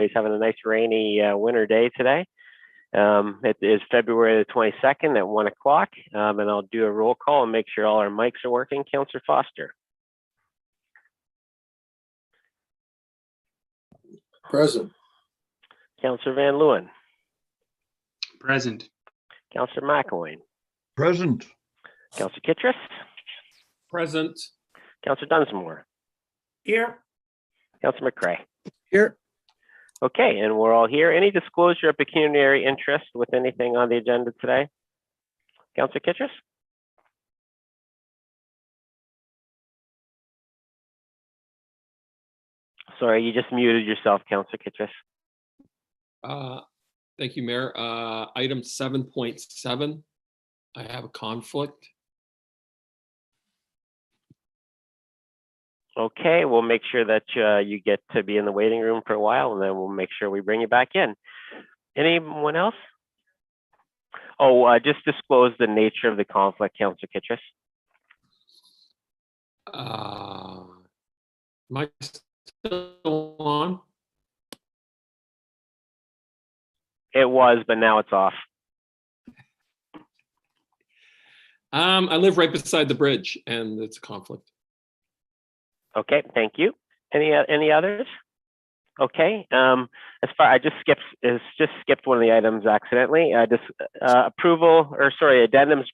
He's having a nice rainy winter day today. It is February the 22nd at 1 o'clock, and I'll do a roll call and make sure all our mics are working. Councillor Foster. Present. Councillor Van Leeuwen. Present. Councillor McElwain. Present. Councillor Kittredge. Present. Councillor Dunsmore. Here. Councillor McCrae. Here. Okay, and we're all here. Any disclosure of pecuniary interest with anything on the agenda today? Councillor Kittredge? Sorry, you just muted yourself, Councillor Kittredge. Thank you, Mayor. Item 7.7, I have a conflict. Okay, we'll make sure that you get to be in the waiting room for a while, and then we'll make sure we bring you back in. Anyone else? Oh, just disclose the nature of the conflict, Councillor Kittredge. Am I still on? It was, but now it's off. I live right beside the bridge, and it's a conflict. Okay, thank you. Any others? Okay. As far I just skipped one of the items accidentally. Addendums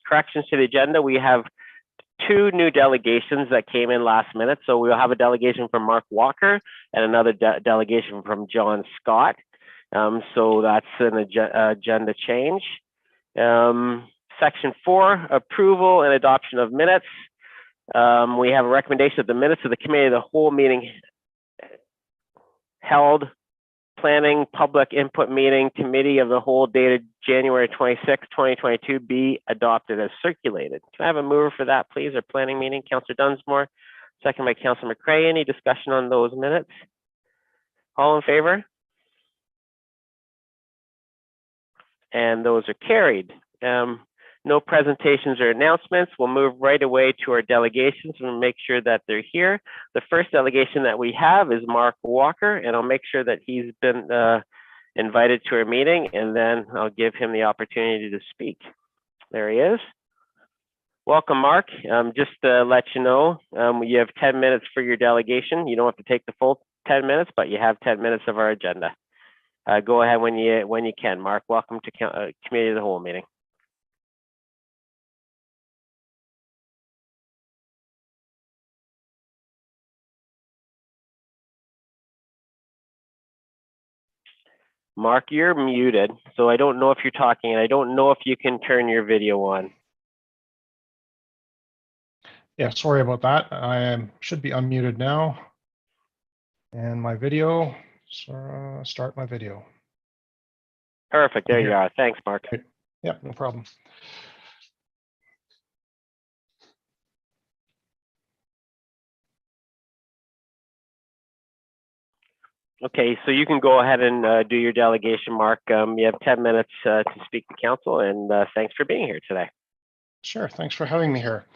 corrections to the agenda. We have 2 new delegations that came in last minute. So we'll have a delegation from Mark Walker and another delegation from John Scott. So that's an agenda change. Section 4, approval and adoption of minutes. We have a recommendation of the minutes of the committee of the whole meeting held, planning public input meeting, committee of the whole dated January 26, 2022 be adopted as circulated. Can I have a mover for that, please? Our planning meeting, Councillor Dunsmore, second by Councillor McCrae. Any discussion on those minutes? All in favor? And those are carried. No presentations or announcements. We'll move right away to our delegations and make sure that they're here. The first delegation that we have is Mark Walker, and I'll make sure that he's been invited to our meeting, and then I'll give him the opportunity to speak. There he is. Welcome, Mark. Just to let you know, you have 10 minutes for your delegation. You don't have to take the full 10 minutes, but you have 10 minutes of our agenda. Go ahead when you can, Mark. Welcome to Committee of the Whole meeting. Mark, you're muted, so I don't know if you're talking, and I don't know if you can turn your video on. Yeah, sorry about that. I should be unmuted now. And my video, so start my video. Perfect, there you are. Thanks, Mark. Yeah, no problem. Okay, so you can go ahead and do your delegation, Mark. You have 10 minutes to speak to council, and thanks for being here today. Sure, thanks for having me here.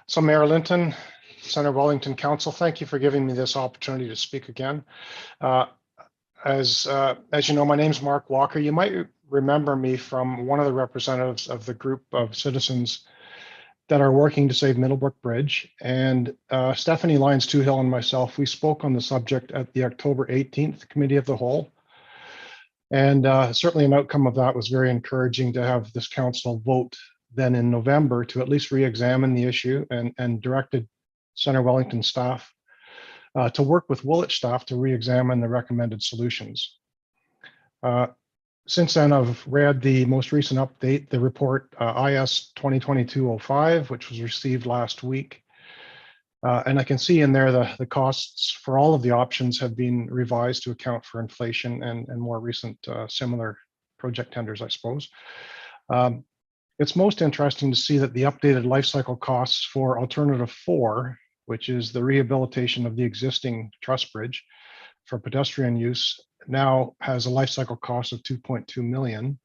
So Mayor Linton, Center Wellington Council, thank you for giving me this opportunity to speak again. As you know, my name's Mark Walker. You might remember me from one of the representatives of the group of citizens that are working to save Middlebrook Bridge. And Stephanie Lyons-Toohill and myself, we spoke on the subject at the October 18th Committee of the Whole. And certainly an outcome of that was very encouraging to have this council vote then in November to at least re-examine the issue, and directed Center Wellington staff to work with Woolwich staff to re-examine the recommended solutions. Since then, I've read the most recent update, the report IS 2022-05, which was received last week. And I can see in there the costs for all of the options have been revised to account for inflation and more recent similar project tenders, I suppose. It's most interesting to see that the updated life cycle costs for alternative 4, which is the rehabilitation of the existing truss bridge for pedestrian use, now has a life cycle cost of 2.2 million.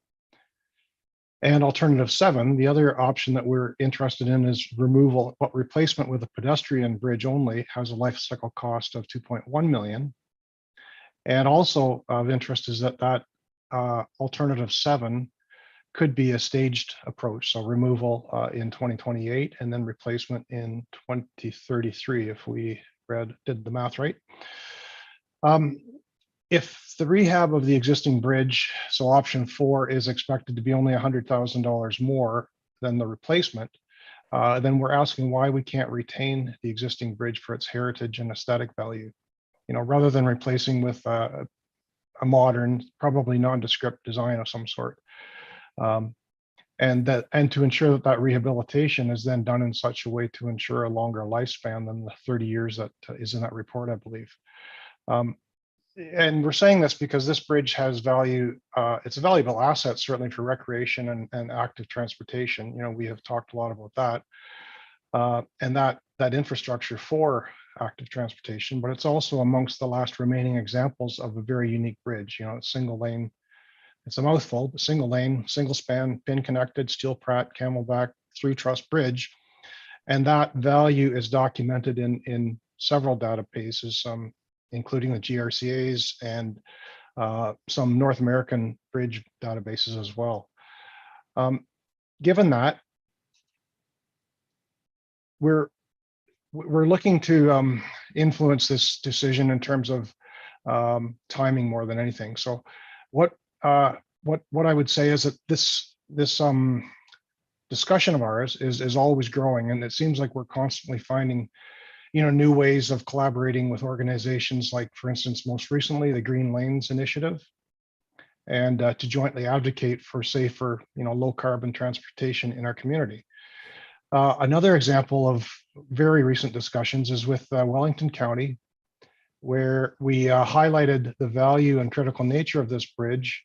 And alternative 7, the other option that we're interested in is removal, but replacement with a pedestrian bridge only has a life cycle cost of 2.1 million. And also of interest is that alternative 7 could be a staged approach. So removal in 2028 and then replacement in 2033 if we did the math right. If the rehab of the existing bridge, so option 4, is expected to be only $100,000 more than the replacement, then we're asking why we can't retain the existing bridge for its heritage and aesthetic value, rather than replacing with a modern, probably nondescript design of some sort. And to ensure that rehabilitation is then done in such a way to ensure a longer lifespan than the 30 years that is in that report, I believe. And we're saying this because this bridge has value. It's a valuable asset, certainly for recreation and active transportation. We have talked a lot about that, and that infrastructure for active transportation, but it's also amongst the last remaining examples of a very unique bridge. Single lane. It's a mouthful, but single lane, single span, pin connected, steel Pratt, camelback, 3-truss bridge. And that value is documented in several databases, including the GRCAs and some North American bridge databases as well. Given that, we're looking to influence this decision in terms of timing more than anything. So what I would say is that this discussion of ours is always growing, and it seems like we're constantly finding new ways of collaborating with organizations like, for instance, most recently the Green Lanes Initiative, and to jointly advocate for safer, low carbon transportation in our community. Another example of very recent discussions is with Wellington County, where we highlighted the value and critical nature of this bridge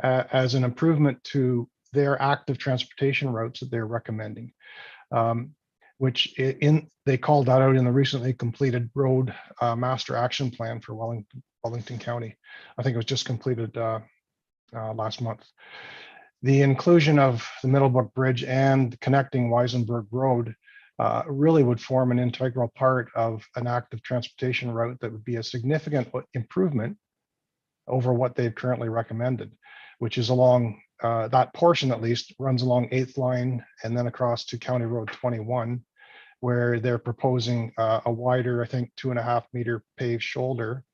as an improvement to their active transportation routes that they're recommending, which they called that out in the recently completed road master action plan for Wellington County. I think it was just completed last month. The inclusion of the Middlebrook Bridge and connecting Weisenberg Road really would form an integral part of an active transportation route that would be a significant improvement over what they've currently recommended, which is along that portion, at least, runs along 8th line and then across to County Road 21, where they're proposing a wider, I think, 2.5 meter paved shoulder,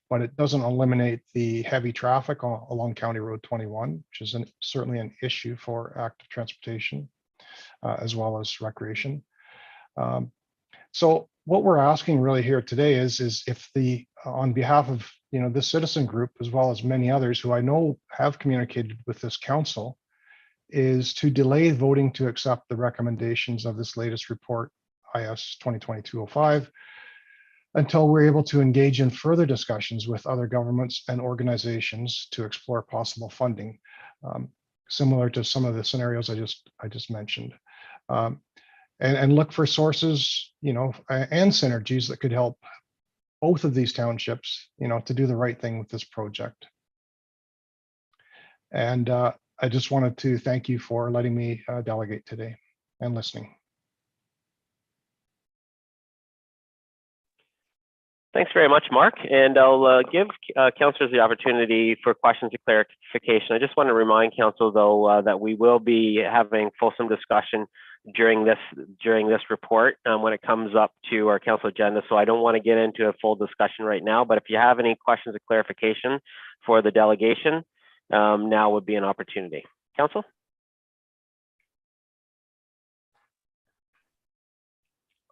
but it doesn't eliminate the heavy traffic along County Road 21, which is certainly an issue for active transportation as well as recreation. So what we're asking really here today is if on behalf of this citizen group, as well as many others who I know have communicated with this council, is to delay voting to accept the recommendations of this latest report, IS 2022-05, until we're able to engage in further discussions with other governments and organizations to explore possible funding, similar to some of the scenarios I just mentioned, and look for sources, and synergies that could help both of these townships, to do the right thing with this project. And I just wanted to thank you for letting me delegate today and listening. Thanks very much, Mark. And I'll give councillors the opportunity for questions and clarification. I just want to remind council, though, that we will be having fulsome discussion during this report when it comes up to our council agenda. So I don't want to get into a full discussion right now, but if you have any questions or clarification for the delegation, now would be an opportunity. Council?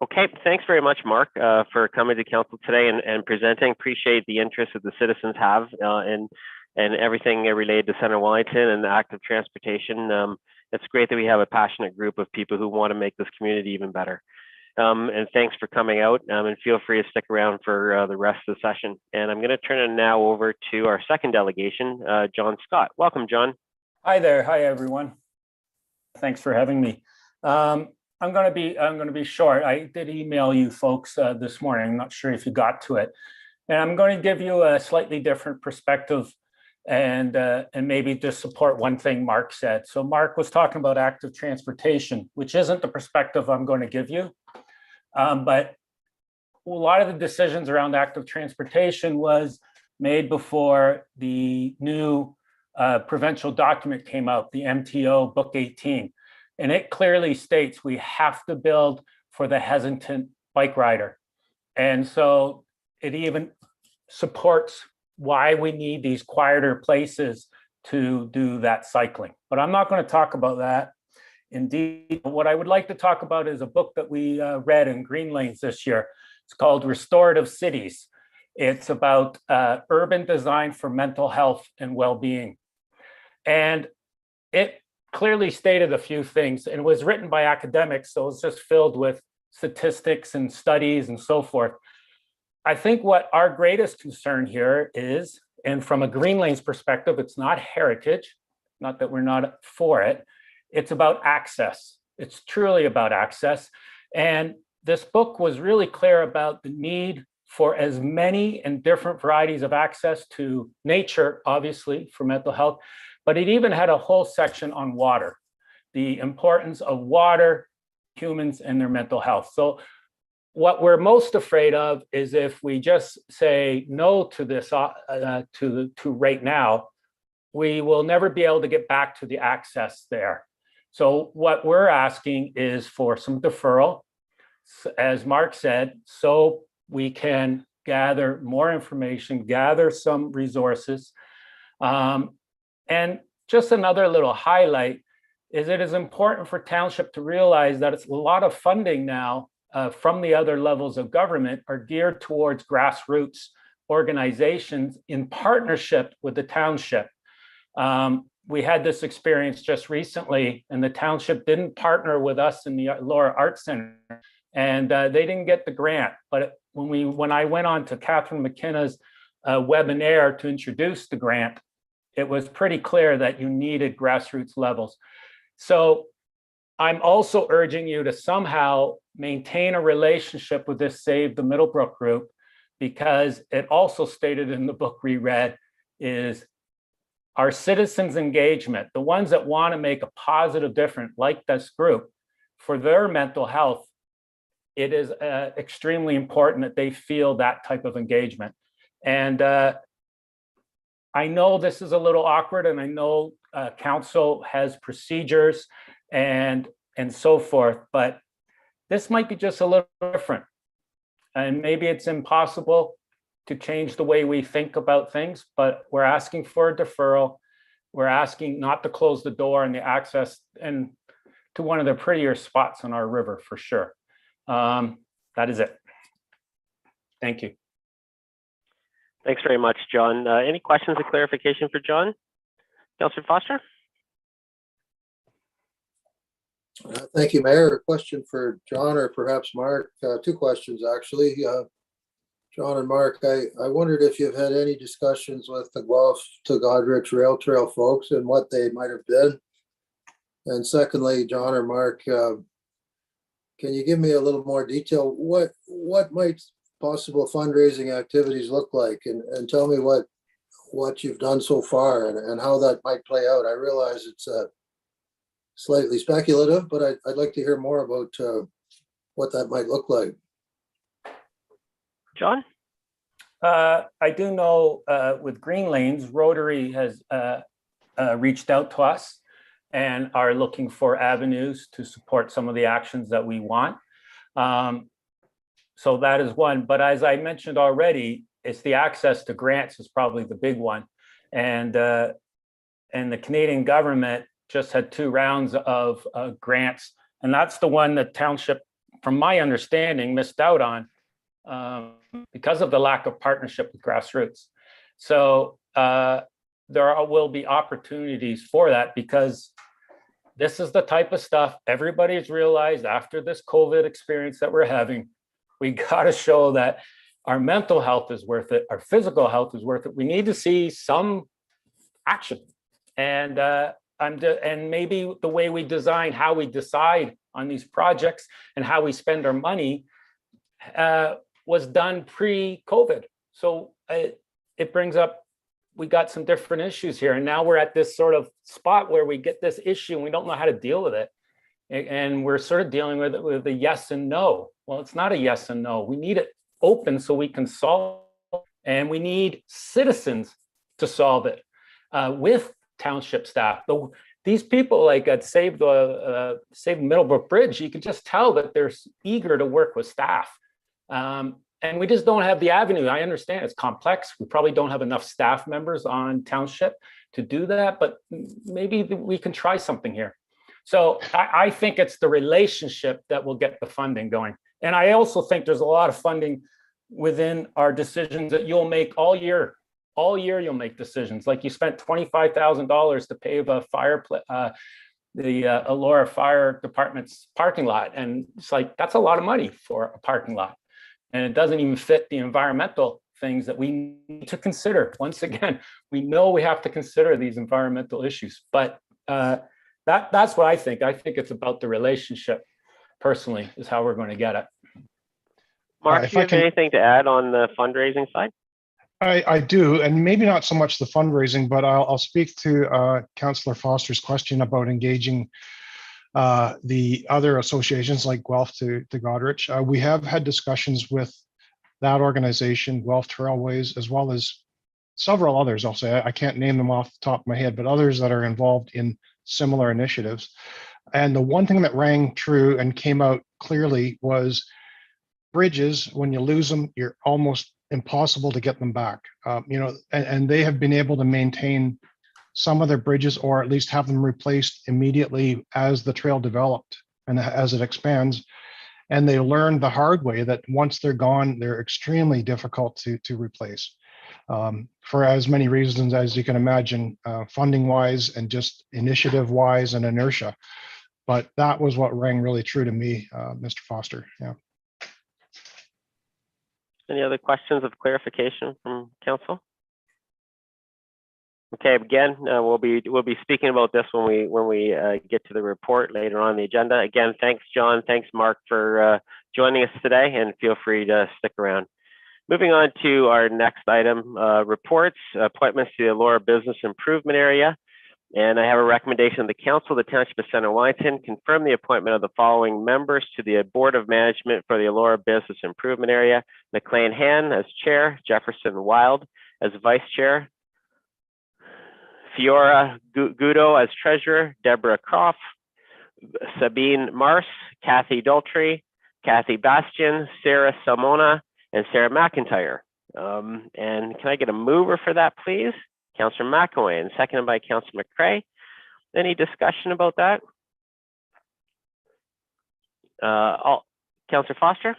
Okay, thanks very much, Mark, for coming to council today and presenting. Appreciate the interest that the citizens have in everything related to Center Wellington and active transportation. It's great that we have a passionate group of people who want to make this community even better. And thanks for coming out, and feel free to stick around for the rest of the session. And I'm going to turn it now over to our second delegation, John Scott. Welcome, John. Hi there. Hi, everyone. Thanks for having me. I'm going to be short. I did email you folks this morning. I'm not sure if you got to it, and I'm going to give you a slightly different perspective and maybe just support one thing Mark said. So Mark was talking about active transportation, which isn't the perspective I'm going to give you, but a lot of the decisions around active transportation was made before the new provincial document came out, the MTO Book 18. And it clearly states we have to build for the hesitant bike rider. And so it even supports why we need these quieter places to do that cycling. But I'm not going to talk about that. Indeed, what I would like to talk about is a book that we read in Green Lanes this year. It's called Restorative Cities. It's about urban design for mental health and well-being. And it clearly stated a few things, and it was written by academics, so it's just filled with statistics and studies and so forth. I think what our greatest concern here is, and from a Green Lanes perspective, it's not heritage, not that we're not for it, it's about access. It's truly about access. And this book was really clear about the need for as many and different varieties of access to nature, obviously, for mental health, but it even had a whole section on water, the importance of water, humans, and their mental health. So what we're most afraid of is if we just say no to this, to right now, we will never be able to get back to the access there. So what we're asking is for some deferral, as Mark said, so we can gather more information, gather some resources. And just another little highlight is it is important for Township to realize that it's a lot of funding now from the other levels of government are geared towards grassroots organizations in partnership with the Township. We had this experience just recently, and the Township didn't partner with us in the Elora Art Center, and they didn't get the grant. But when I went on to Catherine McKenna's webinar to introduce the grant, it was pretty clear that you needed grassroots levels. So I'm also urging you to somehow maintain a relationship with this Save the Middlebrook group, because it also stated in the book we read is our citizens' engagement, the ones that want to make a positive difference, like this group, for their mental health, it is extremely important that they feel that type of engagement. And I know this is a little awkward, and I know council has procedures and so forth, but this might be just a little different. And maybe it's impossible to change the way we think about things, but we're asking for a deferral. We're asking not to close the door and the access and to one of the prettier spots on our river for sure. That is it. Thank you. Thanks very much, John. Any questions or clarification for John? Councillor Foster? Thank you, Mayor. A question for John or perhaps Mark. Two questions, actually. John and Mark, I wondered if you've had any discussions with the Guelph to Godrich Rail Trail folks and what they might have been. And secondly, John or Mark, can you give me a little more detail? What might possible fundraising activities look like, and tell me what you've done so far and how that might play out? I realize it's slightly speculative, but I'd like to hear more about what that might look like. John? I do know with Green Lanes, Rotary has reached out to us and are looking for avenues to support some of the actions that we want. So that is one, but as I mentioned already, it's the access to grants is probably the big one. And the Canadian government just had 2 rounds of grants, and that's the one that Township, from my understanding, missed out on because of the lack of partnership with grassroots. So there will be opportunities for that, because this is the type of stuff everybody's realized after this COVID experience that we're having. We got to show that our mental health is worth it, our physical health is worth it. We need to see some action, and maybe the way we design, how we decide on these projects and how we spend our money was done pre-COVID. So it brings up, we got some different issues here, and now we're at this sort of spot where we get this issue and we don't know how to deal with it. And we're sort of dealing with it with a yes and no. Well, it's not a yes and no. We need it open so we can solve And we need citizens to solve it with township staff. These people like at Save the Middlebrook Bridge, you can just tell that they're eager to work with staff. And we just don't have the avenue. I understand it's complex. We probably don't have enough staff members on township to do that, but maybe we can try something here. So I think it's the relationship that will get the funding going. And I also think there's a lot of funding within our decisions that you'll make all year. All year you'll make decisions. Like you spent $25,000 to pave a the Elora Fire Department's parking lot. And it's like, that's a lot of money for a parking lot. And it doesn't even fit the environmental things that we need to consider. Once again, we know we have to consider these environmental issues, but that's what I think. I think it's about the relationship, personally, is how we're going to get it. Mark, do you have anything to add on the fundraising side? I do, and maybe not so much the fundraising, but I'll speak to Councillor Foster's question about engaging the other associations like Guelph to Goderich. We have had discussions with that organization, Guelph Trailways, as well as several others. I'll say I can't name them off the top of my head, but others that are involved in similar initiatives. And the one thing that rang true and came out clearly was bridges, when you lose them, you're almost impossible to get them back. And they have been able to maintain some of their bridges, or at least have them replaced immediately as the trail developed and as it expands. And they learned the hard way that once they're gone, they're extremely difficult to replace, for as many reasons as you can imagine, funding wise and just initiative wise and inertia. But that was what rang really true to me, Mr. Foster. Yeah. Any other questions of clarification from council? Okay, again, we'll be speaking about this when we get to the report later on the agenda. Again, thanks, John. Thanks, Mark, for joining us today, and feel free to stick around. Moving on to our next item, reports, appointments to the Elora Business Improvement Area. And I have a recommendation of the Council of the Township of Center Wellington, confirm the appointment of the following members to the Board of Management for the Elora Business Improvement Area: McLean Han as Chair, Jefferson Wild as Vice Chair, Fiora Gudo as Treasurer, Deborah Croft, Sabine Mars, Kathy Daltrey, Kathy Bastian, Sarah Salmona, and Sarah McIntyre. And can I get a mover for that, please? Councillor McElwain, and seconded by Councillor McCrae. Any discussion about that? Councillor Foster?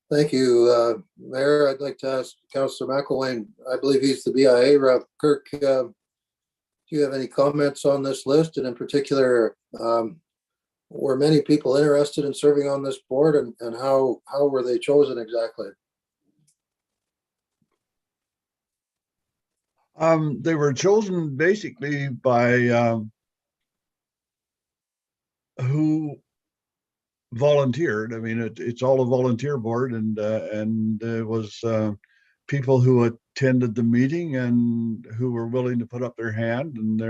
Thank you, Mayor. I'd like to ask Councillor McElwain, I believe he's the BIA rep. Kirk, do you have any comments on this list? And in particular, were many people interested in serving on this board, and how were they chosen exactly? They were chosen basically by who volunteered. I mean, it's all a volunteer board, and it was people who attended the meeting and who were willing to put up their hand, and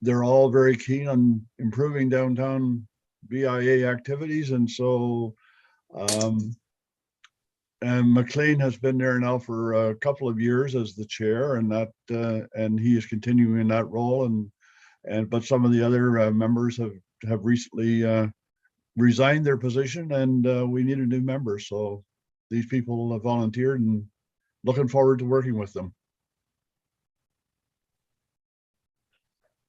they're all very keen on improving downtown BIA activities, and so. And McLean has been there now for a couple of years as the chair, and and he is continuing in that role. But some of the other members have recently resigned their position, and we need a new member. So these people have volunteered, and looking forward to working with them.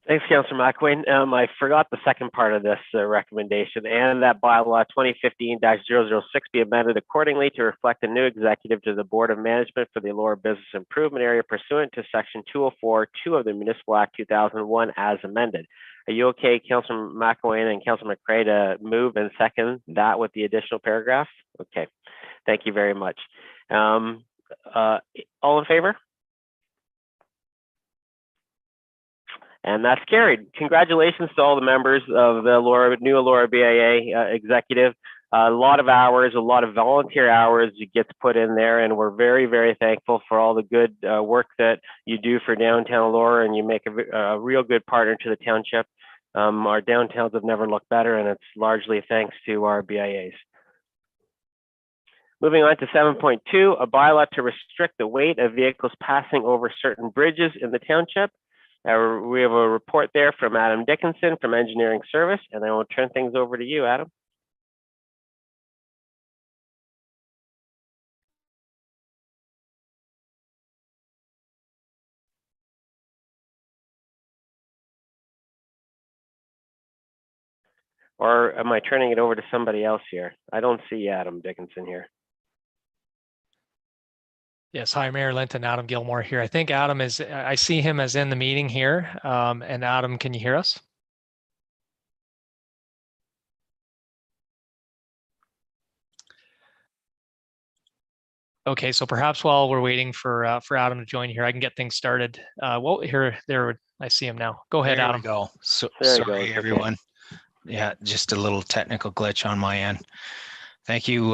Thanks, Councillor McElwain. I forgot the second part of this recommendation, and that bylaw 2015-006 be amended accordingly to reflect a new executive to the Board of Management for the Elora Business Improvement Area pursuant to Section 204(2) of the Municipal Act 2001 as amended. Are you okay, Councillor McElwain and Councillor McCrae, to move and second that with the additional paragraph? Okay, thank you very much. All in favor? And that's carried. Congratulations to all the members of the new Elora BIA executive. A lot of hours, a lot of volunteer hours gets put in there, and we're very, very thankful for all the good work that you do for downtown Elora, and you make a real good partner to the township. Our downtowns have never looked better, and it's largely thanks to our BIAs. Moving on to 7.2, a bylaw to restrict the weight of vehicles passing over certain bridges in the township. We have a report there from Adam Dickieson from Engineering Service, and I will turn things over to you, Adam. Or am I turning it over to somebody else here? I don't see Adam Dickieson here. Yes, hi, Mayor Linton, Adam Gilmore here. I think Adam is, I see him as in the meeting here. And Adam, can you hear us? Okay, so perhaps while we're waiting for Adam to join here, I can get things started. Well, there, I see him now. Go ahead, There Adam. we go. So There you sorry, go. everyone. Yeah, just a little technical glitch on my end. Thank you,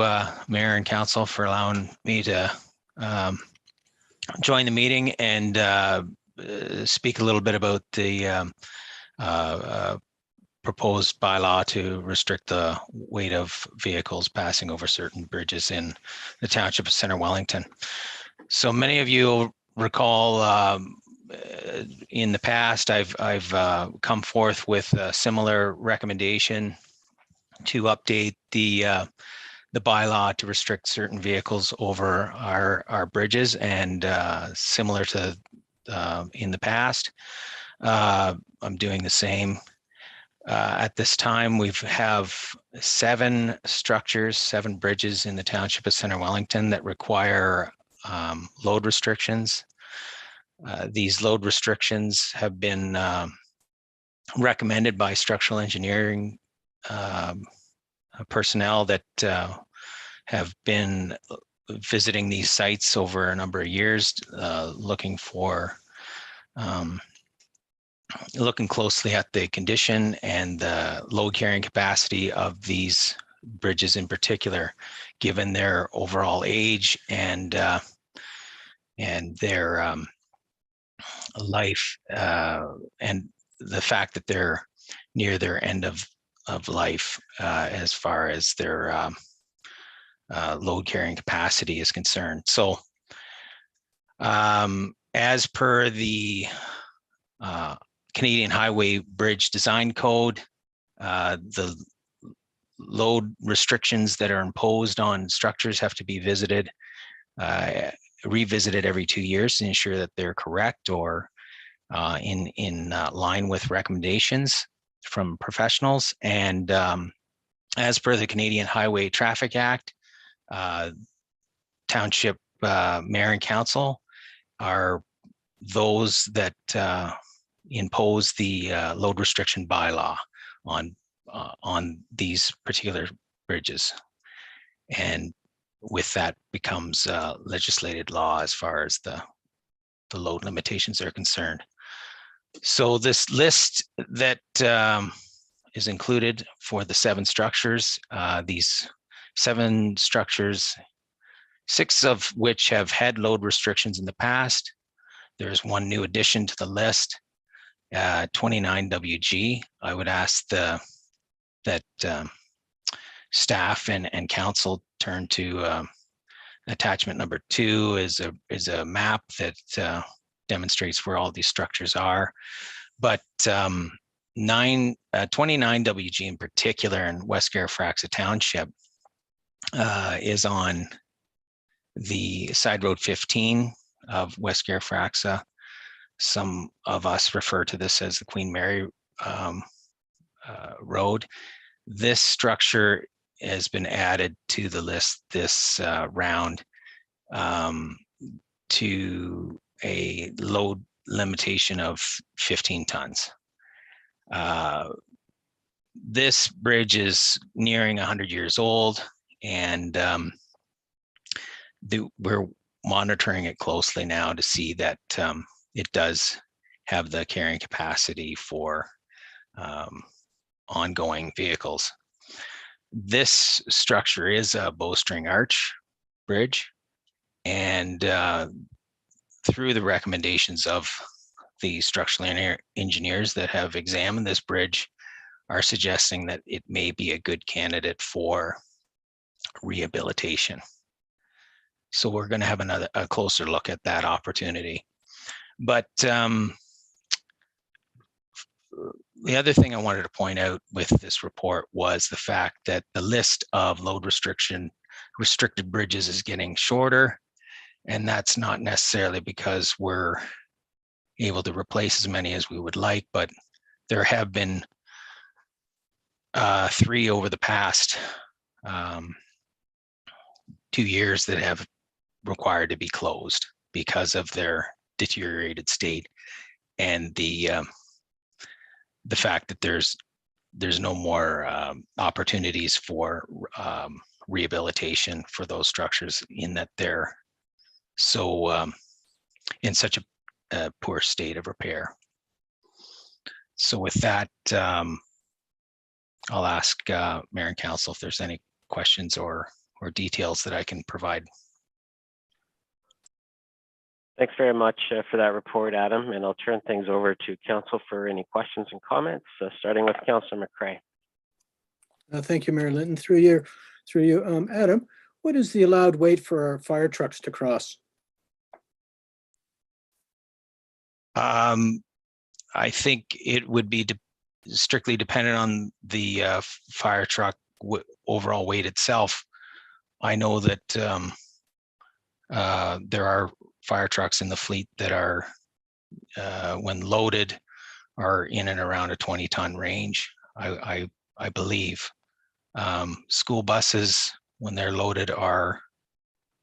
Mayor and Council, for allowing me to join the meeting and speak a little bit about the proposed bylaw to restrict the weight of vehicles passing over certain bridges in the Township of Center Wellington. So many of you will recall in the past, I've come forth with a similar recommendation to update the bylaw to restrict certain vehicles over our bridges, and similar to in the past, I'm doing the same. At this time, we have 7 structures, 7 bridges in the Township of Center Wellington that require load restrictions. These load restrictions have been recommended by structural engineering personnel that have been visiting these sites over a number of years, looking closely at the condition and the load carrying capacity of these bridges in particular, given their overall age and their life, and the fact that they're near their end of life as far as their load carrying capacity is concerned. So as per the Canadian Highway Bridge Design Code, the load restrictions that are imposed on structures have to be revisited every 2 years to ensure that they're correct or in line with recommendations from professionals. And as per the Canadian Highway Traffic Act, Township Mayor and Council are those that impose the load restriction bylaw on these particular bridges, and with that becomes legislated law as far as the load limitations are concerned. So this list that is included for the 7 structures, these 7 structures, 6 of which have had load restrictions in the past. There's one new addition to the list, 29 WG. I would ask that staff and council turn to attachment number 2 is a map that demonstrates where all these structures are. But 29 WG in particular in West Garifraxa Township is on the side road 15 of West Garifraxa. Some of us refer to this as the Queen Mary Road. This structure has been added to the list this round to a load limitation of 15 tons. This bridge is nearing 100 years old, and we're monitoring it closely now to see that it does have the carrying capacity for ongoing vehicles. This structure is a bowstring arch bridge, and through the recommendations of the structural engineers that have examined this bridge are suggesting that it may be a good candidate for rehabilitation. So we're going to have a closer look at that opportunity. But the other thing I wanted to point out with this report was the fact that the list of load restricted bridges is getting shorter. And that's not necessarily because we're able to replace as many as we would like, but there have been 3 over the past 2 years that have required to be closed because of their deteriorated state and the fact that there's no more opportunities for rehabilitation for those structures, in that they're so in such a poor state of repair. So with that, I'll ask Mayor and Council if there's any questions or details that I can provide. Thanks very much for that report, Adam, and I'll turn things over to Council for any questions and comments, starting with Councillor McCray. Thank you, Mayor Linton. Through you, Adam, what is the allowed weight for our fire trucks to cross? I think it would be strictly dependent on the fire truck overall weight itself. I know that there are fire trucks in the fleet that are, when loaded, are in and around a 20-ton range, I believe. School buses, when they're loaded, are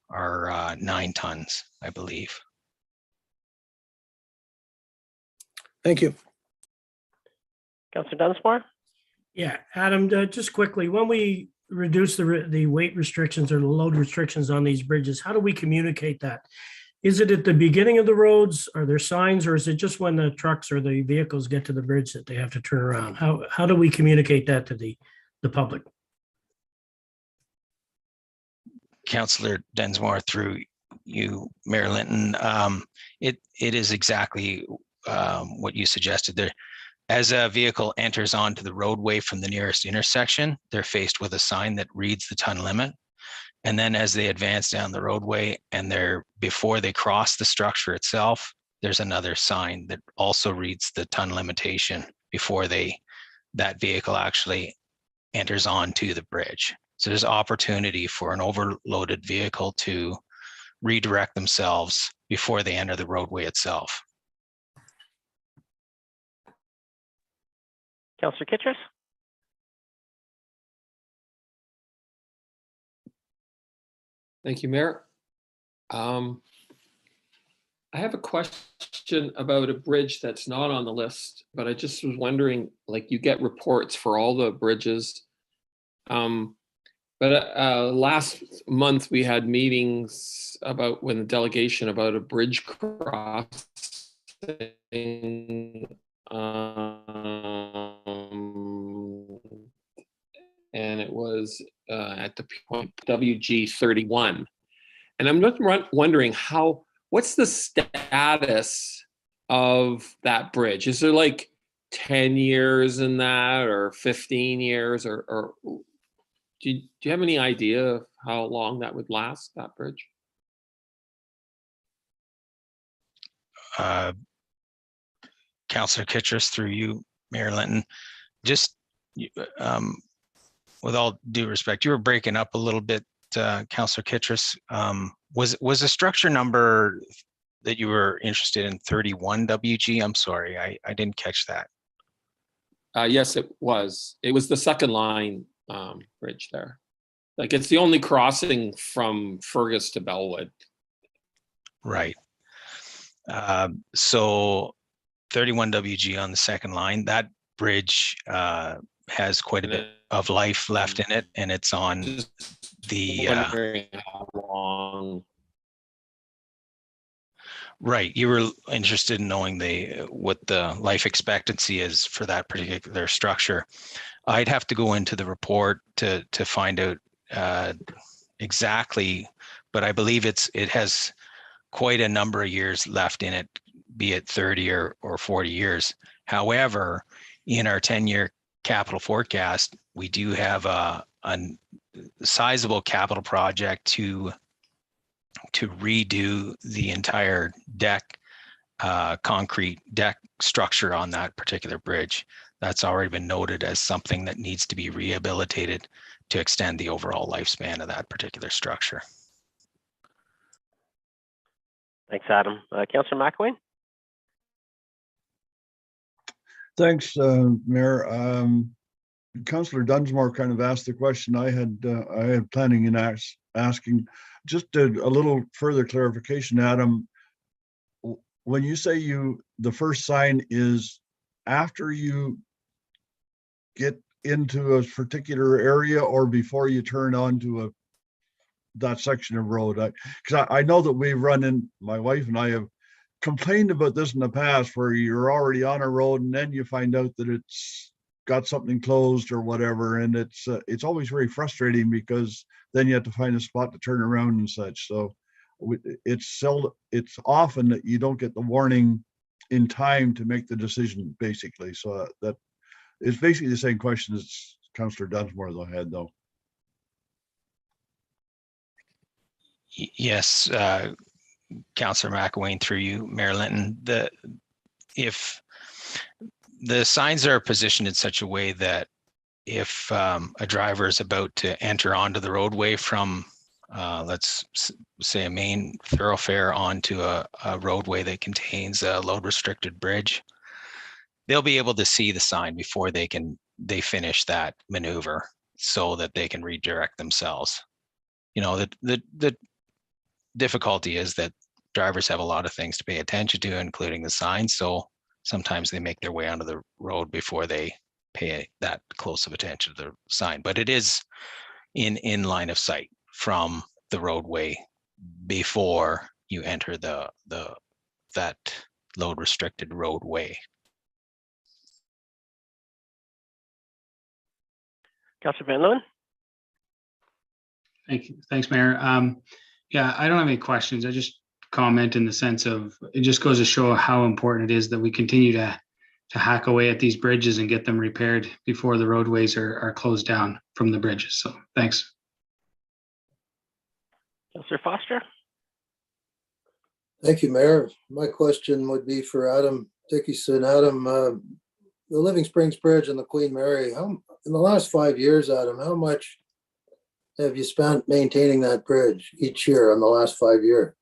9 tons, I believe. Thank you. Councillor Dunsmore? Yeah, Adam, just quickly, when we reduce the weight restrictions or the load restrictions on these bridges, how do we communicate that? Is it at the beginning of the roads? Are there signs, or is it just when the trucks or the vehicles get to the bridge that they have to turn around? How do we communicate that to the public? Councillor Densmore, through you, Mayor Linton, it is exactly what you suggested there. As a vehicle enters onto the roadway from the nearest intersection, they're faced with a sign that reads the ton limit. And then as they advance down the roadway and before they cross the structure itself, there's another sign that also reads the ton limitation before that vehicle actually enters onto the bridge. So there's opportunity for an overloaded vehicle to redirect themselves before they enter the roadway itself. Councillor Kittrus? Thank you, Mayor. I have a question about a bridge that's not on the list, but I just was wondering, like, you get reports for all the bridges. But last month we had meetings when the delegation about a bridge crossing. And it was at the point WG 31. And I'm just wondering what's the status of that bridge? Is there like 10 years in that, or 15 years, or do you have any idea of how long that would last, that bridge? Councillor Kittrus, through you, Mayor Linton, just with all due respect, you were breaking up a little bit, Councillor Kittrus. Was the structure number that you were interested in 31 WG? I'm sorry, I didn't catch that. Yes, it was. It was the second line bridge there. Like, it's the only crossing from Fergus to Bellwood. Right. So 31 WG on the second line, that bridge has quite a bit of life left in it, and it's on the how long. Right, you were interested in knowing what the life expectancy is for that particular structure. I'd have to go into the report to find out exactly, but I believe it has quite a number of years left in it, be it 30 or 40 years. However, in our 10-year capital forecast, we do have a sizable capital project to to redo the entire deck, concrete deck structure on that particular bridge. That's already been noted as something that needs to be rehabilitated to extend the overall lifespan of that particular structure. Thanks, Adam. Councillor McElwain? Thanks, Mayor. Councillor Dunsmore kind of asked the question I had planning in asking. Just a little further clarification, Adam. When you say the first sign is after you get into a particular area or before you turn onto that section of road? Because I know that we've run in, my wife and I have complained about this in the past, where you're already on a road and then you find out that it's got something closed or whatever, and it's always very frustrating because then you have to find a spot to turn around and such. So it's often that you don't get the warning in time to make the decision, basically. So that it's basically the same question as Councillor Dunsmore had, though. Yes, Councillor McElwain, through you, Mayor Linton. If the signs are positioned in such a way that if a driver is about to enter onto the roadway from, let's say, a main thoroughfare onto a roadway that contains a load restricted bridge, they'll be able to see the sign before they finish that maneuver, so that they can redirect themselves. You know, the difficulty is that drivers have a lot of things to pay attention to, including the signs. So sometimes they make their way onto the road before they pay that close of attention to the sign. But it is in line of sight from the roadway before you enter that load restricted roadway. Councillor Van Leeuwen? Thank you. Thanks, Mayor. Yeah, I don't have any questions. I just comment in the sense of, it just goes to show how important it is that we continue to hack away at these bridges and get them repaired before the roadways are closed down from the bridges. So thanks. Councillor Foster? Thank you, Mayor. My question would be for Adam Dickieson. Adam, the Living Springs Bridge and the Queen Mary, in the last 5 years, Adam, how much have you spent maintaining that bridge each year in the last 5 years?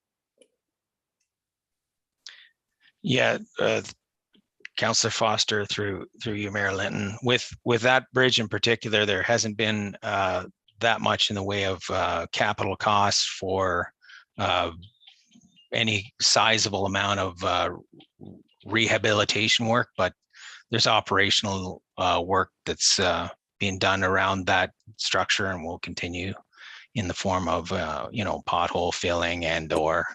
Yeah, Councillor Foster, through you, Mayor Linton, with that bridge in particular, there hasn't been that much in the way of capital costs for any sizable amount of rehabilitation work, but there's operational work that's being done around that structure and will continue in the form of pothole filling and or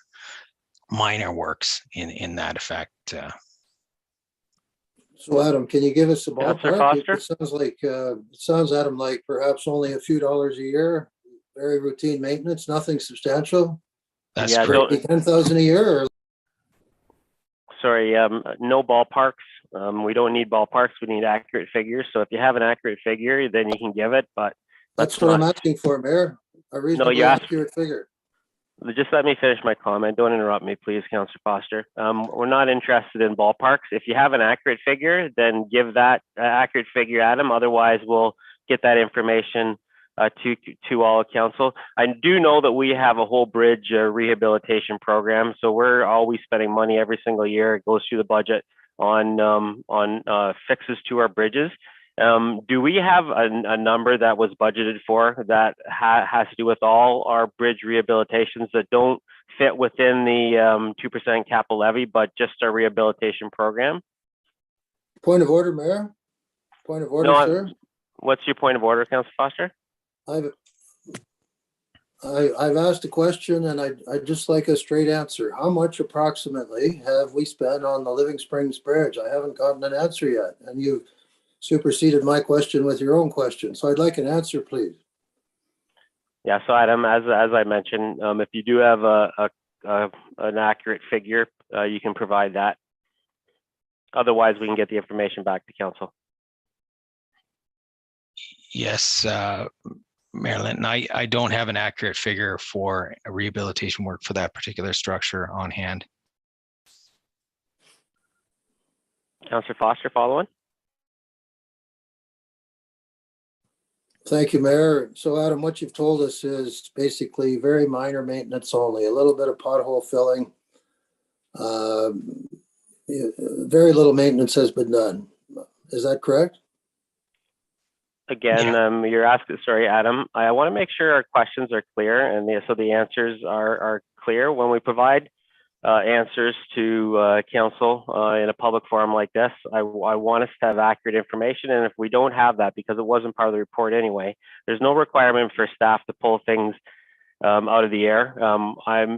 minor works in that effect. So Adam, can you give us a Councillor ballpark? Foster? It sounds Adam like perhaps only a few dollars a year, very routine maintenance, nothing substantial. That's Yeah, correct. don't- 10,000 a year, or Sorry, no ballparks. We don't need ballparks. We need accurate figures. So if you have an accurate figure, then you can give it, but that's what I'm asking for, Mayor. A reasonably asked- accurate figure. just let me finish my comment. Don't interrupt me, please, Councillor Foster. We're not interested in ballparks. If you have an accurate figure, then give that accurate figure, Adam. Otherwise, we'll get that information to all of council. I do know that we have a whole bridge rehabilitation program, so we're always spending money every single year. It goes through the budget on fixes to our bridges. Do we have a number that was budgeted for that has to do with all our bridge rehabilitations that don't fit within the 2% capital levy, but just our rehabilitation program? Point of order, Mayor. Point of order, No, sir. What's your point of order, Councillor Foster? I've asked a question and I'd just like a straight answer. How much approximately have we spent on the Living Springs Bridge? I haven't gotten an answer yet, and you've superseded my question with your own question. So I'd like an answer, please. Yeah, so Adam, as I mentioned, if you do have an accurate figure, you can provide that. Otherwise, we can get the information back to council. Yes, Mayor Linton, I don't have an accurate figure for rehabilitation work for that particular structure on hand. Councillor Foster, following. Thank you, Mayor. So Adam, what you've told us is basically very minor maintenance only, a little bit of pothole filling. Very little maintenance has been done. Is that correct? Again, you're asking, sorry, Adam, I want to make sure our questions are clear and so the answers are clear. When we provide answers to council in a public forum like this, I want us to have accurate information. And if we don't have that, because it wasn't part of the report anyway, there's no requirement for staff to pull things out of the air.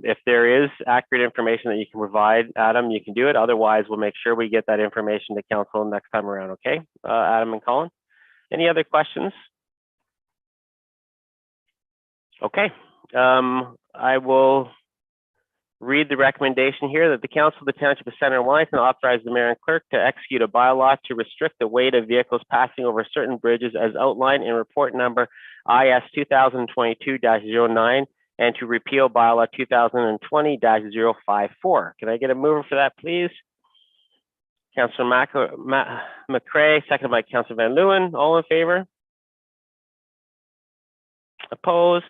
If there is accurate information that you can provide, Adam, you can do it. Otherwise, we'll make sure we get that information to council next time around, okay? Adam and Colin, any other questions? Okay, I will read the recommendation here that the Council of the Township of Center Wellington authorize the mayor and clerk to execute a bylaw to restrict the weight of vehicles passing over certain bridges as outlined in report number IS 2022-09 and to repeal bylaw 2020-054. Can I get a mover for that, please? Councillor McCray, seconded by Councillor Van Leeuwen. All in favor? Opposed?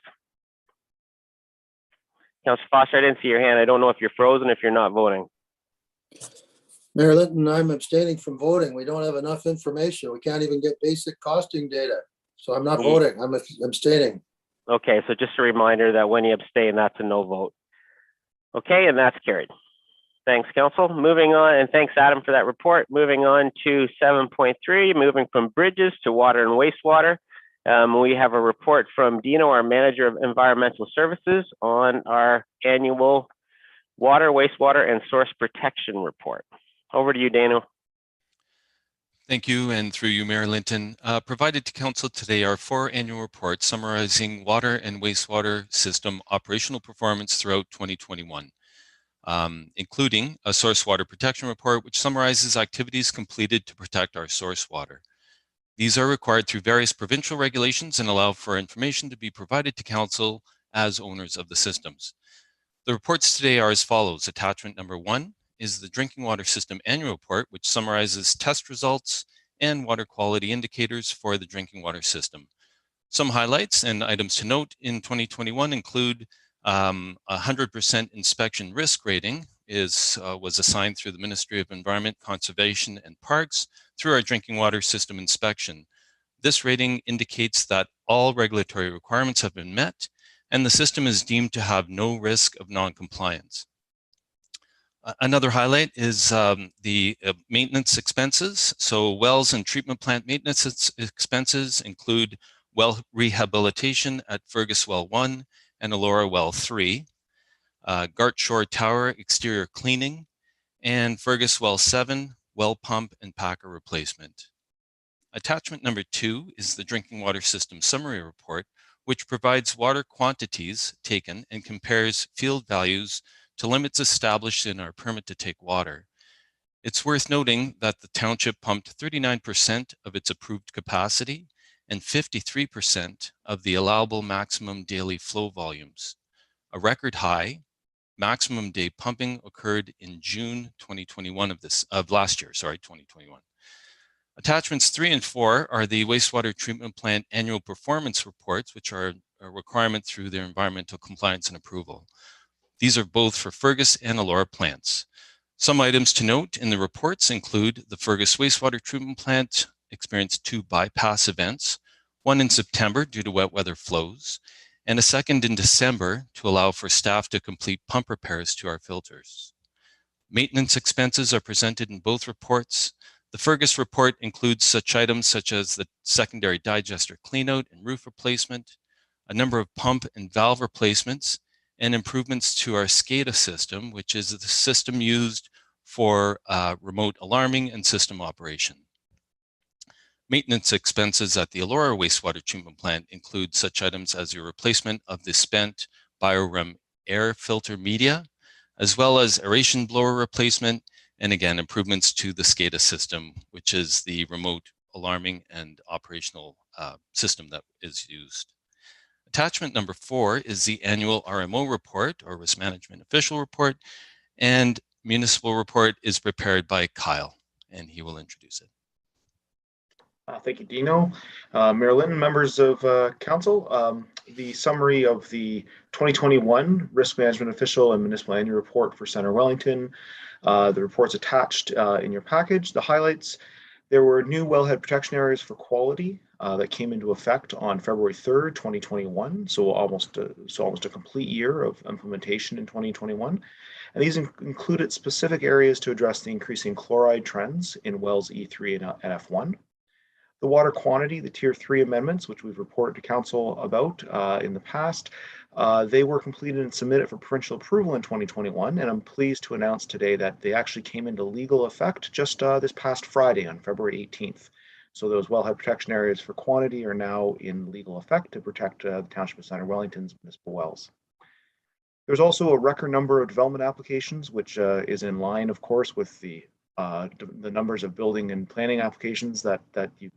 Councillor Foster, I didn't see your hand. I don't know if you're frozen, if you're not voting. Mayor Linton, I'm abstaining from voting. We don't have enough information. We can't even get basic costing data. So I'm not voting. I'm abstaining. Okay, so just a reminder that when you abstain, that's a no vote. Okay, and that's carried. Thanks, Council. Moving on, and thanks, Adam, for that report. Moving on to 7.3, moving from bridges to water and wastewater. We have a report from Dino, our Manager of Environmental Services, on our annual water, wastewater, and source protection report. Over to you, Dino. Thank you, and through you, Mayor Linton. Provided to Council today are 4 annual reports summarizing water and wastewater system operational performance throughout 2021. Including a source water protection report, which summarizes activities completed to protect our source water. These are required through various provincial regulations and allow for information to be provided to Council as owners of the systems. The reports today are as follows. Attachment number 1 is the Drinking Water System Annual Report, which summarizes test results and water quality indicators for the drinking water system. Some highlights and items to note in 2021 include 100% inspection risk rating was assigned through the Ministry of Environment, Conservation and Parks through our drinking water system inspection. This rating indicates that all regulatory requirements have been met and the system is deemed to have no risk of non-compliance. Another highlight is the maintenance expenses. So wells and treatment plant maintenance expenses include well rehabilitation at Fergus Well 1 and Elora Well 3, Gart Shore Tower exterior cleaning, and Fergus Well 7 well pump and packer replacement. Attachment number 2 is the Drinking Water System Summary Report, which provides water quantities taken and compares field values to limits established in our permit to take water. It's worth noting that the township pumped 39% of its approved capacity and 53% of the allowable maximum daily flow volumes. A record high maximum day pumping occurred in June 2021 of last year, 2021. Attachments 3 and 4 are the wastewater treatment plant annual performance reports, which are a requirement through their environmental compliance and approval. These are both for Fergus and Elora plants. Some items to note in the reports include the Fergus wastewater treatment plant experienced 2 bypass events, one in September due to wet weather flows, and a second in December to allow for staff to complete pump repairs to our filters. Maintenance expenses are presented in both reports. The Fergus report includes such items such as the secondary digester cleanout and roof replacement, a number of pump and valve replacements, and improvements to our SCADA system, which is the system used for remote alarming and system operation. Maintenance expenses at the Elora wastewater treatment plant include such items as the replacement of the spent BioRem air filter media, as well as aeration blower replacement, and again, improvements to the SCADA system, which is the remote alarming and operational system that is used. Attachment number 4 is the annual RMO report, or Risk Management Official Report, and municipal report is prepared by Kyle, and he will introduce it. Thank you, Dino. Mayor Linton, members of council, the summary of the 2021 Risk Management Official and Municipal Annual Report for Center Wellington. The report's attached in your package. The highlights: there were new wellhead protection areas for quality that came into effect on February 3rd, 2021. So almost a complete year of implementation in 2021. And these included specific areas to address the increasing chloride trends in wells E3 and F1. The water quantity, the Tier 3 amendments, which we've reported to council about in the past, they were completed and submitted for provincial approval in 2021, and I'm pleased to announce today that they actually came into legal effect just this past Friday on February 18th. So those wellhead protection areas for quantity are now in legal effect to protect the Township of Center Wellington's municipal wells. There's also a record number of development applications, which is in line, of course, with the numbers of building and planning applications that you've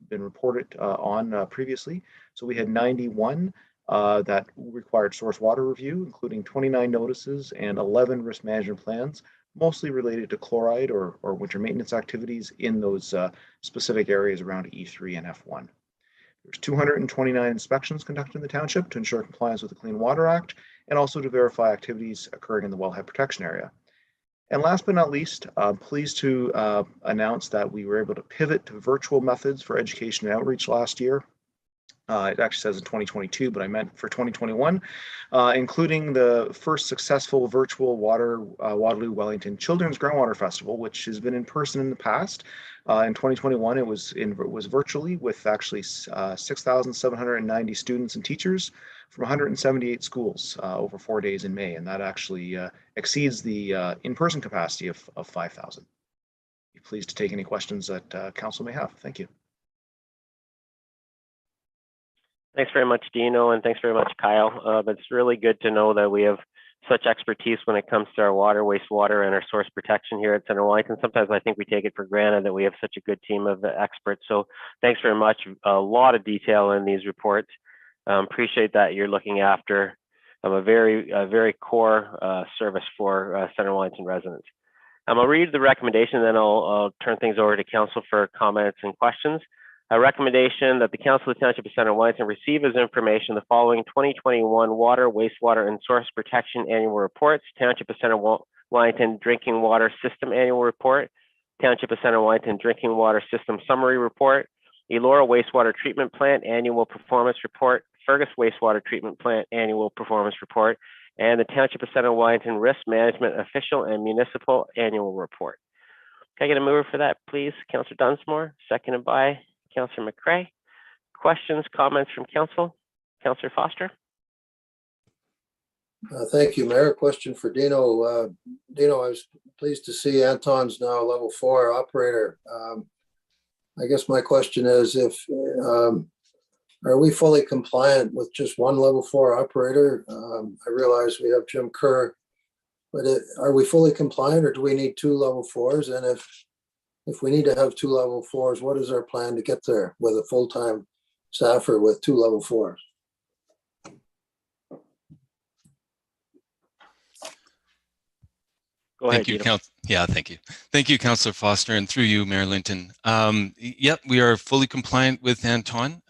been reported on previously. So we had 91 that required source water review, including 29 notices and 11 risk management plans, mostly related to chloride or winter maintenance activities in those specific areas around E3 and F1. There's 229 inspections conducted in the township to ensure compliance with the Clean Water Act and also to verify activities occurring in the wellhead protection area. And last but not least, I'm pleased to announce that we were able to pivot to virtual methods for education and outreach last year. It actually says in 2022, but I meant for 2021, including the first successful virtual Waterloo Wellington Children's Groundwater Festival, which has been in person in the past. In 2021, it was virtually with actually 6,790 students and teachers from 178 schools over 4 days in May, and that actually exceeds the in-person capacity of 5,000. Be pleased to take any questions that council may have. Thank you. Thanks very much, Dino, and thanks very much, Kyle. It's really good to know that we have such expertise when it comes to our water, wastewater, and our source protection here at Center Wellington. Sometimes I think we take it for granted that we have such a good team of experts. So thanks very much. A lot of detail in these reports. Appreciate that you're looking after a very core service for Center Wellington residents. I'll read the recommendation, then I'll turn things over to council for comments and questions. A recommendation that the Council of the Township of Center Wellington receive as information the following 2021 Water, Wastewater, and Source Protection Annual Reports: Township of Center Wellington Drinking Water System Annual Report, Township of Center Wellington Drinking Water System Summary Report, Elora Wastewater Treatment Plant Annual Performance Report, Fergus Wastewater Treatment Plant Annual Performance Report, and the Township of Center Wellington Risk Management Official and Municipal Annual Report. Can I get a mover for that, please? Councillor Dunsmore, seconded by Councillor McCray. Questions, comments from council? Councillor Foster. Thank you, Mayor. Question for Dino. Dino, I was pleased to see Anton's now a level 4 operator. I guess my question is, are we fully compliant with just one level 4 operator? I realize we have Jim Kerr, but are we fully compliant, or do we need 2 level 4s? And if we need to have 2 level 4s, what is our plan to get there with a full-time staffer with 2 level 4s? Go ahead, Thank you, Dino. thank you. Thank you, Councillor Foster, and through you, Mayor Linton. Yep, we are fully compliant with Anton.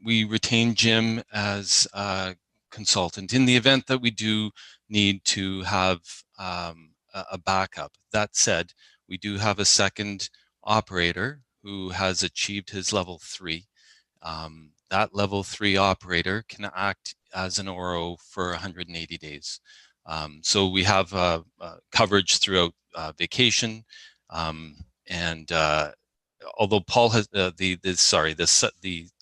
We retain Jim as a consultant in the event that we do need to have a backup. That said, we do have a second operator who has achieved his level 3. That level 3 operator can act as an ORO for 180 days. So we have coverage throughout vacation, and although Paul has the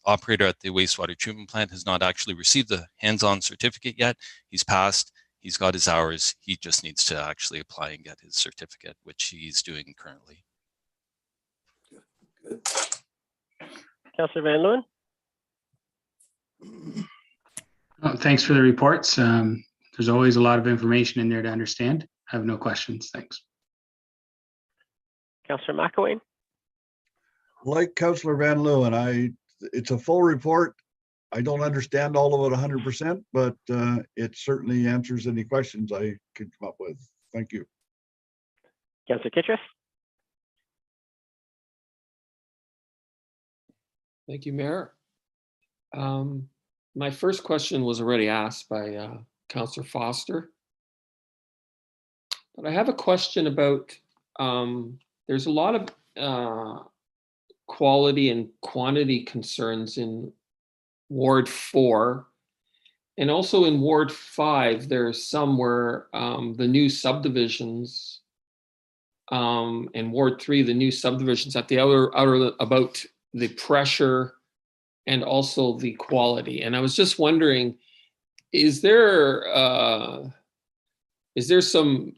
operator at the wastewater treatment plant has not actually received the hands-on certificate yet. He's passed. He's got his hours. He just needs to actually apply and get his certificate, which he's doing currently. Good. Councillor Van Leeuwen. Thanks for the reports. There's always a lot of information in there to understand. I have no questions. Thanks. Councillor McElwain. Like Councillor Van Leeuwen, it's a full report. I don't understand all of it 100%, but it certainly answers any questions I could come up with. Thank you. Councillor Kittredge? Thank you, Mayor. My first question was already asked by Councillor Foster. But I have a question about, there's a lot of quality and quantity concerns in Ward 4. And also in Ward 5, there's some where the new subdivisions, in Ward 3, the new subdivisions at the outer about the pressure and also the quality. And I was just wondering, is there some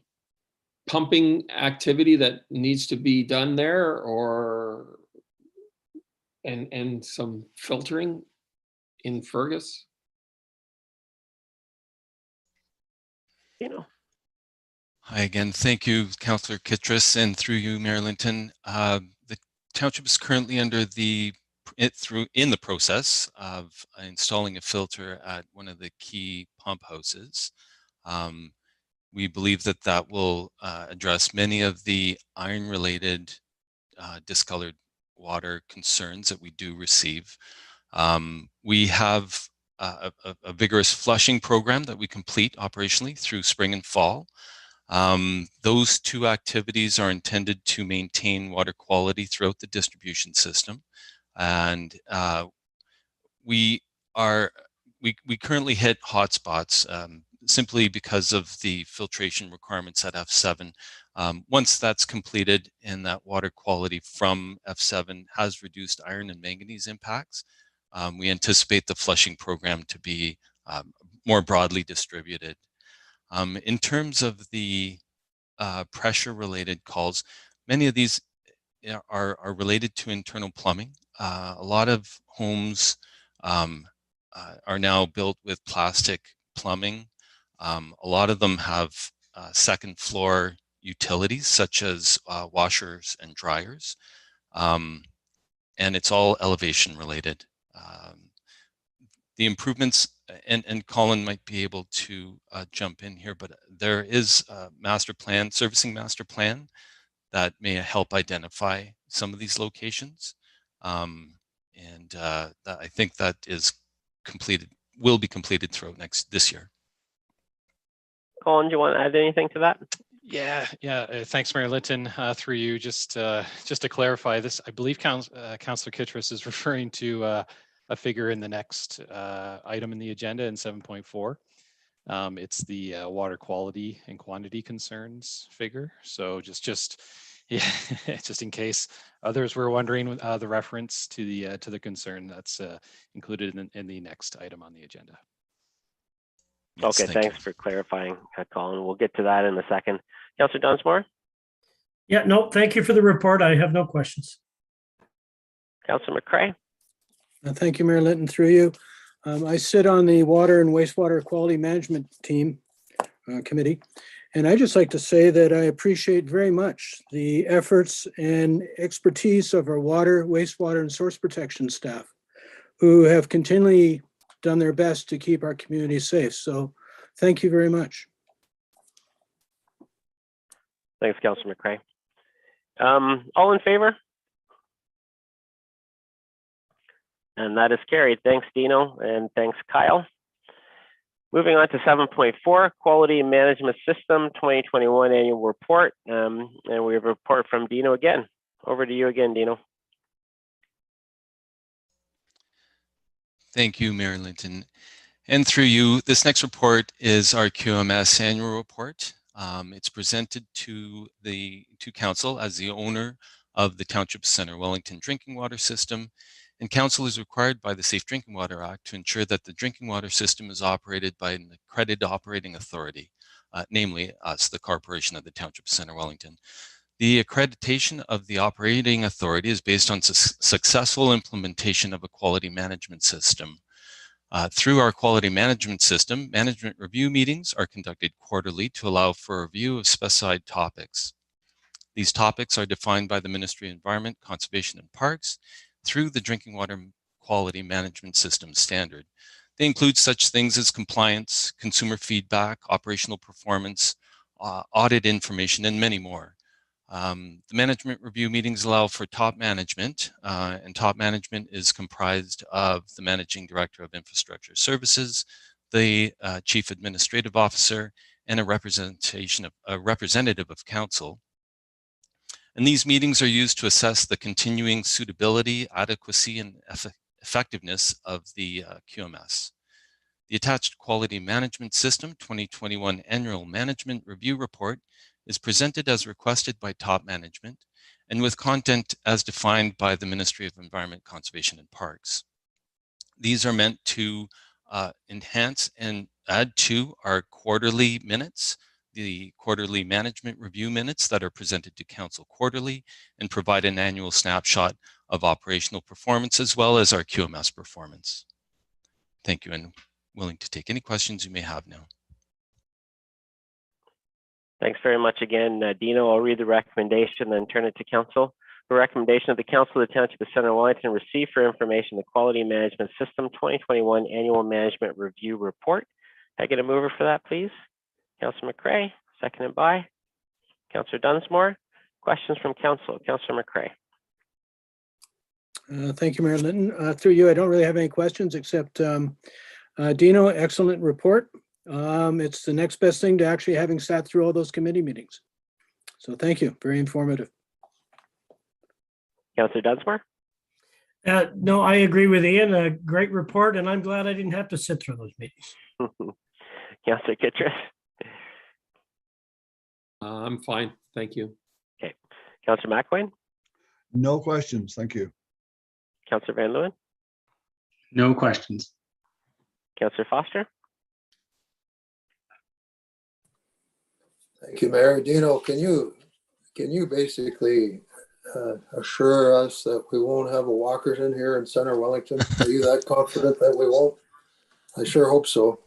pumping activity that needs to be done there, or and some filtering in Fergus? Hi again. Thank you, Councillor Kittredge, and through you, Mayor Linton. The township is currently in the process of installing a filter at one of the key pump houses. We believe that that will address many of the iron-related discolored water concerns that we do receive. We have a vigorous flushing program that we complete operationally through spring and fall. Those two activities are intended to maintain water quality throughout the distribution system. And we currently hit hotspots simply because of the filtration requirements at F7. Once that's completed and that water quality from F7 has reduced iron and manganese impacts, we anticipate the flushing program to be more broadly distributed. In terms of the pressure-related calls, many of these are related to internal plumbing. A lot of homes are now built with plastic plumbing. A lot of them have second floor utilities such as washers and dryers. And it's all elevation related. The improvements, and Colin might be able to jump in here, but there is a servicing master plan that may help identify some of these locations. I think that is will be completed throughout this year. Colin, do you want to add anything to that? Yeah. Thanks, Mayor Linton. Through you, just to clarify this, I believe Councillor Kittredge is referring to a figure in the next item in the agenda in 7.4. It's the water quality and quantity concerns figure. So just in case others were wondering, the reference to the concern that's included in the next item on the agenda. Yes, okay, thanks for clarifying, Colin. We'll get to that in a second. Councillor Dunsmore? Yeah, no, thank you for the report. I have no questions. Councillor McCray? Thank you, Mayor Linton, through you. I sit on the Water and Wastewater Quality Management Team Committee, and I just like to say that I appreciate very much the efforts and expertise of our water, wastewater, and source protection staff, who have continually done their best to keep our community safe. So thank you very much. Thanks, Councillor McCray. All in favor? And that is carried. Thanks, Dino, and thanks, Kyle. Moving on to 7.4, Quality Management System 2021 Annual Report. And we have a report from Dino again. Over to you again, Dino. Thank you, Mayor Linton. And through you, this next report is our QMS annual report. It's presented to Council as the owner of the Township Center Wellington drinking water system. And Council is required by the Safe Drinking Water Act to ensure that the drinking water system is operated by an accredited operating authority, namely us, the Corporation of the Township Center Wellington. The accreditation of the operating authority is based on successful implementation of a quality management system. Through our quality management system, management review meetings are conducted quarterly to allow for a review of specified topics. These topics are defined by the Ministry of Environment, Conservation and Parks through the Drinking Water quality management system standard. They include such things as compliance, consumer feedback, operational performance, audit information, and many more. The management review meetings allow for top management, and top management is comprised of the Managing Director of Infrastructure Services, the Chief Administrative Officer, and a representative of council. And these meetings are used to assess the continuing suitability, adequacy, and effectiveness of the QMS. The attached Quality Management System 2021 Annual Management Review Report is presented as requested by top management and with content as defined by the Ministry of Environment, Conservation and Parks. These are meant to enhance and add to our quarterly minutes, the quarterly management review minutes that are presented to Council quarterly, and provide an annual snapshot of operational performance as well as our QMS performance. Thank you, and willing to take any questions you may have now. Thanks very much again, Dino. I'll read the recommendation, then turn it to Council. The recommendation of the Council of the Township of Center Wellington receive for information the Quality Management System 2021 Annual Management Review Report. Can I get a mover for that, please? Councillor McCray, seconded by Councillor Dunsmore. Questions from Council. Councillor McCray. Thank you, Mayor Linton. Through you, I don't really have any questions except Dino, excellent report. It's the next best thing to actually having sat through all those committee meetings. So thank you, very informative. Councillor Dunsmore. No, I agree with Ian. A great report, and I'm glad I didn't have to sit through those meetings. Councillor Kittredge. I'm fine, thank you. Okay. Councillor McElwain. No questions, thank you. Councillor Van Leeuwen. No questions. Councillor Foster. Thank you, Mayor. Dino, can you basically assure us that we won't have a walkers in here in Center Wellington? Are you that confident that we won't? I sure hope so.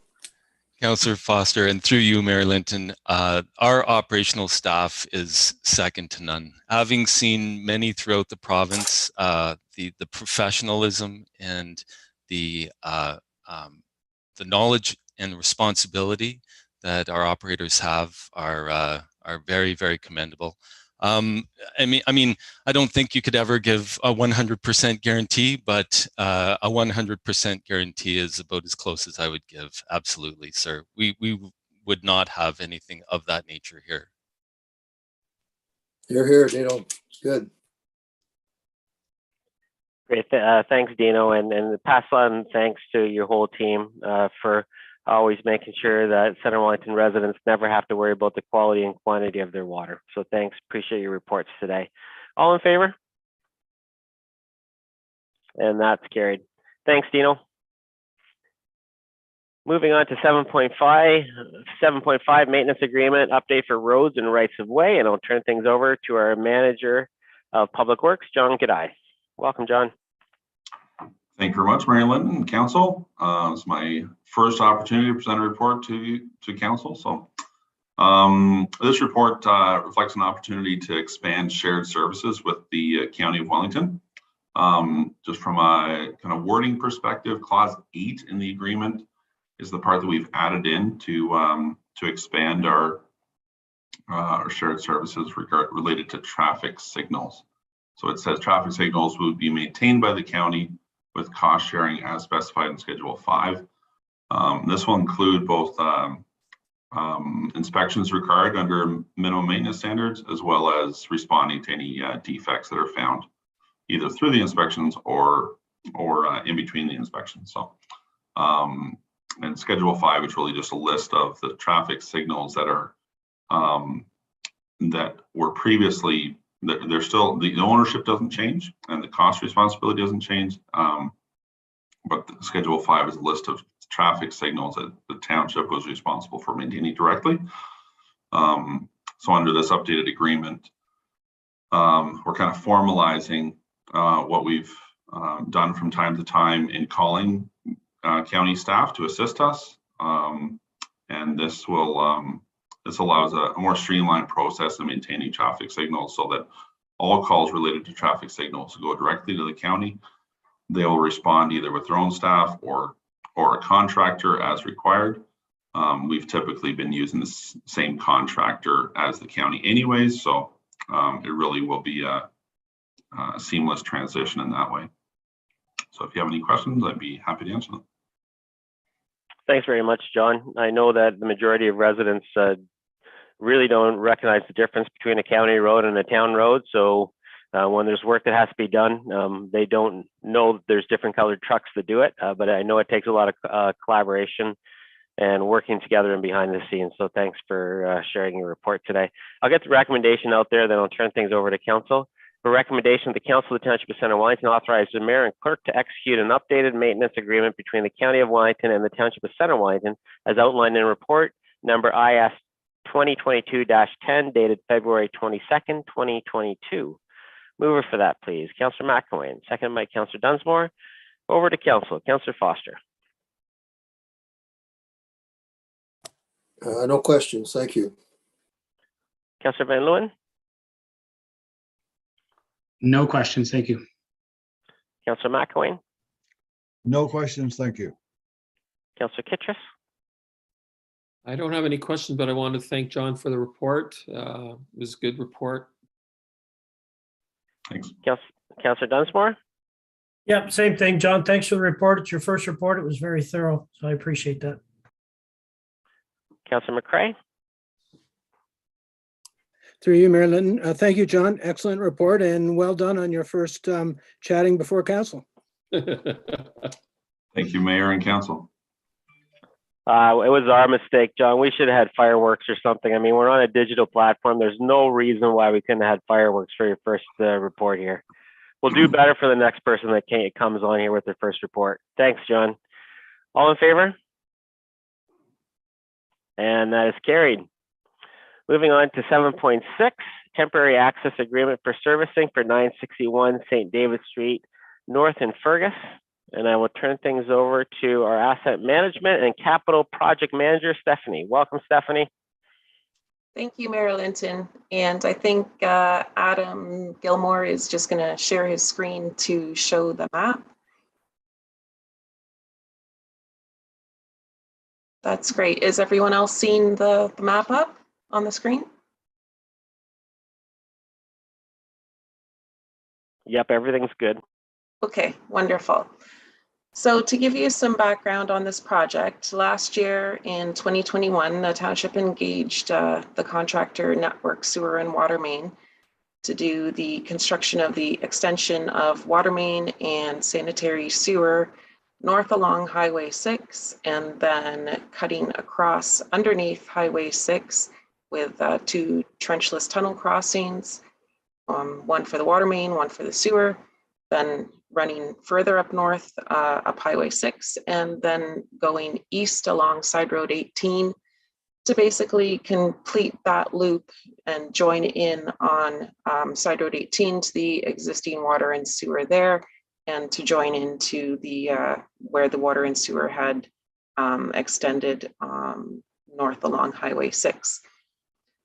Councillor Foster, and through you, Mayor Linton, our operational staff is second to none. Having seen many throughout the province, the professionalism and the knowledge and responsibility that our operators have are very, very commendable. I mean, I don't think you could ever give a 100% guarantee, but a 100% guarantee is about as close as I would give. Absolutely, sir. We would not have anything of that nature here. You're here, Dino. It's good. Great. Thanks, Dino, and pass on thanks to your whole team for always making sure that Center Wellington residents never have to worry about the quality and quantity of their water. So thanks, appreciate your reports today. All in favor? And that's carried. Thanks, Dino. Moving on to 7.5 maintenance agreement update for roads and rights of way, and I'll turn things over to our manager of public works, John Gaddye. Welcome, John. Thank you very much, Mary Linton and Council. It's my first opportunity to present a report to Council. So this report reflects an opportunity to expand shared services with the County of Wellington. Just from a kind of wording perspective, Clause 8 in the agreement is the part that we've added in to expand our shared services related to traffic signals. So it says traffic signals will be maintained by the county with cost sharing as specified in Schedule 5. This will include both inspections required under minimum maintenance standards, as well as responding to any defects that are found either through the inspections or in between the inspections. So, and Schedule 5 is really just a list of the traffic signals that are that were previously. They're still, the ownership doesn't change and the cost responsibility doesn't change, but the Schedule 5 is a list of traffic signals that the township was responsible for maintaining directly. So under this updated agreement, we're kind of formalizing what we've done from time to time in calling county staff to assist us, and this will this allows a more streamlined process in maintaining traffic signals so that all calls related to traffic signals go directly to the county they will respond either with their own staff or a contractor as required. We've typically been using the same contractor as the county anyways, so it really will be a seamless transition in that way. So if you have any questions, I'd be happy to answer them. Thanks very much, John. I know that the majority of residents really don't recognize the difference between a county road and a town road. So when there's work that has to be done, they don't know there's different colored trucks that do it. But I know it takes a lot of collaboration and working together and behind the scenes. So thanks for sharing your report today. I'll get the recommendation out there, then I'll turn things over to council. For recommendation, the Council of the Township of Center Wellington authorized the mayor and clerk to execute an updated maintenance agreement between the County of Wellington and the Township of Center Wellington as outlined in report number IS 2022-10 dated February 22nd, 2022. Mover for that, please. Councillor McElwain, second by Councillor Dunsmore. Over to council. Councillor Foster. No questions. Thank you. Councillor Van Leeuwen. No questions. Thank you. Councillor McElwain. No questions. Thank you. Councillor Kittredge. I don't have any questions, but I want to thank John for the report. It was a good report. Thanks. Councillor Dunsmore. Yep, same thing, John. Thanks for the report. It's your first report. It was very thorough, so I appreciate that. Councillor McCray. Through you, Mayor Linton. Thank you, John. Excellent report and well done on your first chatting before council. Thank you, Mayor and Council. It was our mistake, John. We should have had fireworks or something. I mean, we're on a digital platform. There's no reason why we couldn't have had fireworks for your first report here. We'll do better for the next person that comes on here with their first report. Thanks, John. All in favor? And that is carried. Moving on to 7.6, temporary access agreement for servicing for 961 St. David Street North in Fergus. And I will turn things over to our asset management and capital project manager, Stephanie. Welcome, Stephanie. Thank you, Mayor Linton. And I think Adam Gilmore is just going to share his screen to show the map. That's great. Is everyone else seeing the map up on the screen? Yep, everything's good. Okay, wonderful. So to give you some background on this project, last year in 2021, the township engaged the contractor Network Sewer and Water Main to do the construction of the extension of water main and sanitary sewer north along Highway 6 and then cutting across underneath Highway 6 with 2 trenchless tunnel crossings, one for the water main, one for the sewer, then running further up north, up Highway 6, and then going east along Side Road 18 to basically complete that loop and join in on Side Road 18 to the existing water and sewer there, and to join into the where the water and sewer had extended north along Highway 6.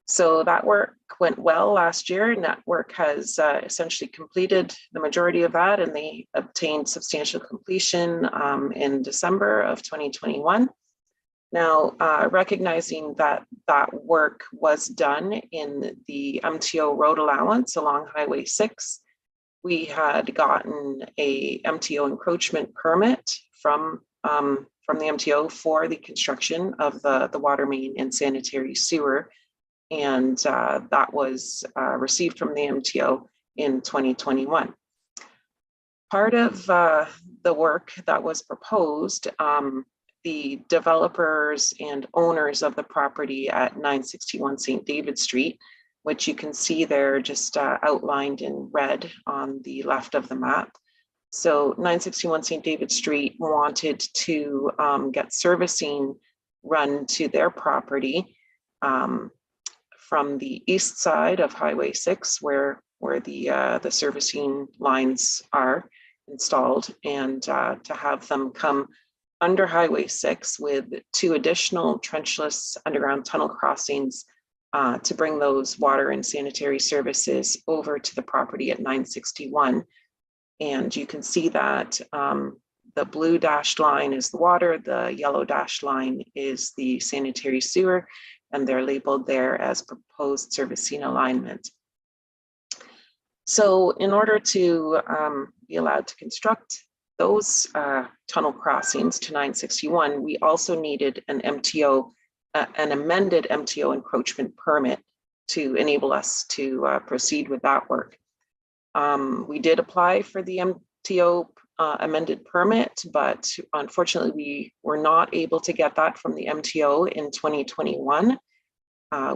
So that work went well last year. Network has essentially completed the majority of that, and they obtained substantial completion in December of 2021. Now, recognizing that that work was done in the MTO road allowance along Highway 6, we had gotten a MTO encroachment permit from the MTO for the construction of the water main and sanitary sewer. And that was received from the MTO in 2021. Part of the work that was proposed, the developers and owners of the property at 961 St. David Street, which you can see there just outlined in red on the left of the map. So 961 St. David Street wanted to get servicing run to their property from the east side of Highway 6, where the servicing lines are installed, and to have them come under Highway 6 with 2 additional trenchless underground tunnel crossings to bring those water and sanitary services over to the property at 961. And you can see that the blue dashed line is the water, the yellow dashed line is the sanitary sewer, and they're labeled there as proposed servicing alignment. So in order to be allowed to construct those tunnel crossings to 961, we also needed an MTO, an amended MTO encroachment permit to enable us to proceed with that work. We did apply for the MTO amended permit, but unfortunately we were not able to get that from the MTO in 2021.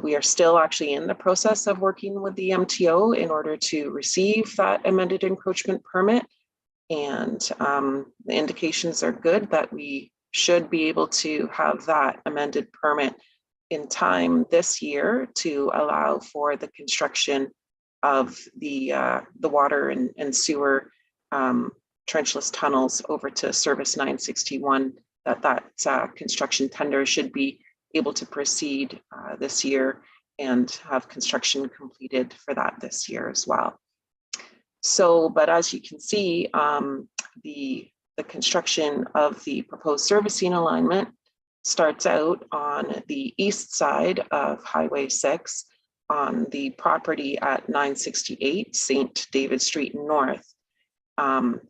We are still actually in the process of working with the MTO in order to receive that amended encroachment permit. And the indications are good that we should be able to have that amended permit in time this year to allow for the construction of the water and sewer trenchless tunnels over to service 961, that construction tender should be able to proceed this year and have construction completed for that this year as well. So, but as you can see, the construction of the proposed servicing alignment starts out on the east side of Highway 6 on the property at 968 St. David Street North.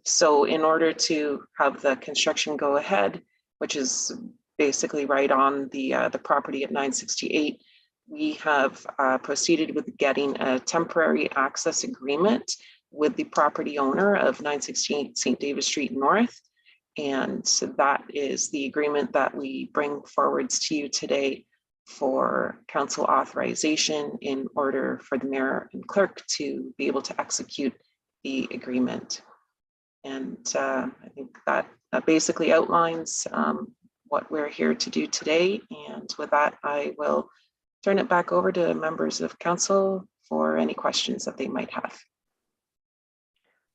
So in order to have the construction go ahead, which is basically right on the property at 968, we have proceeded with getting a temporary access agreement with the property owner of 968 St. David Street North. And so that is the agreement that we bring forwards to you today for council authorization in order for the mayor and clerk to be able to execute the agreement. And I think that basically outlines what we're here to do today. And with that, I will turn it back over to members of council for any questions that they might have.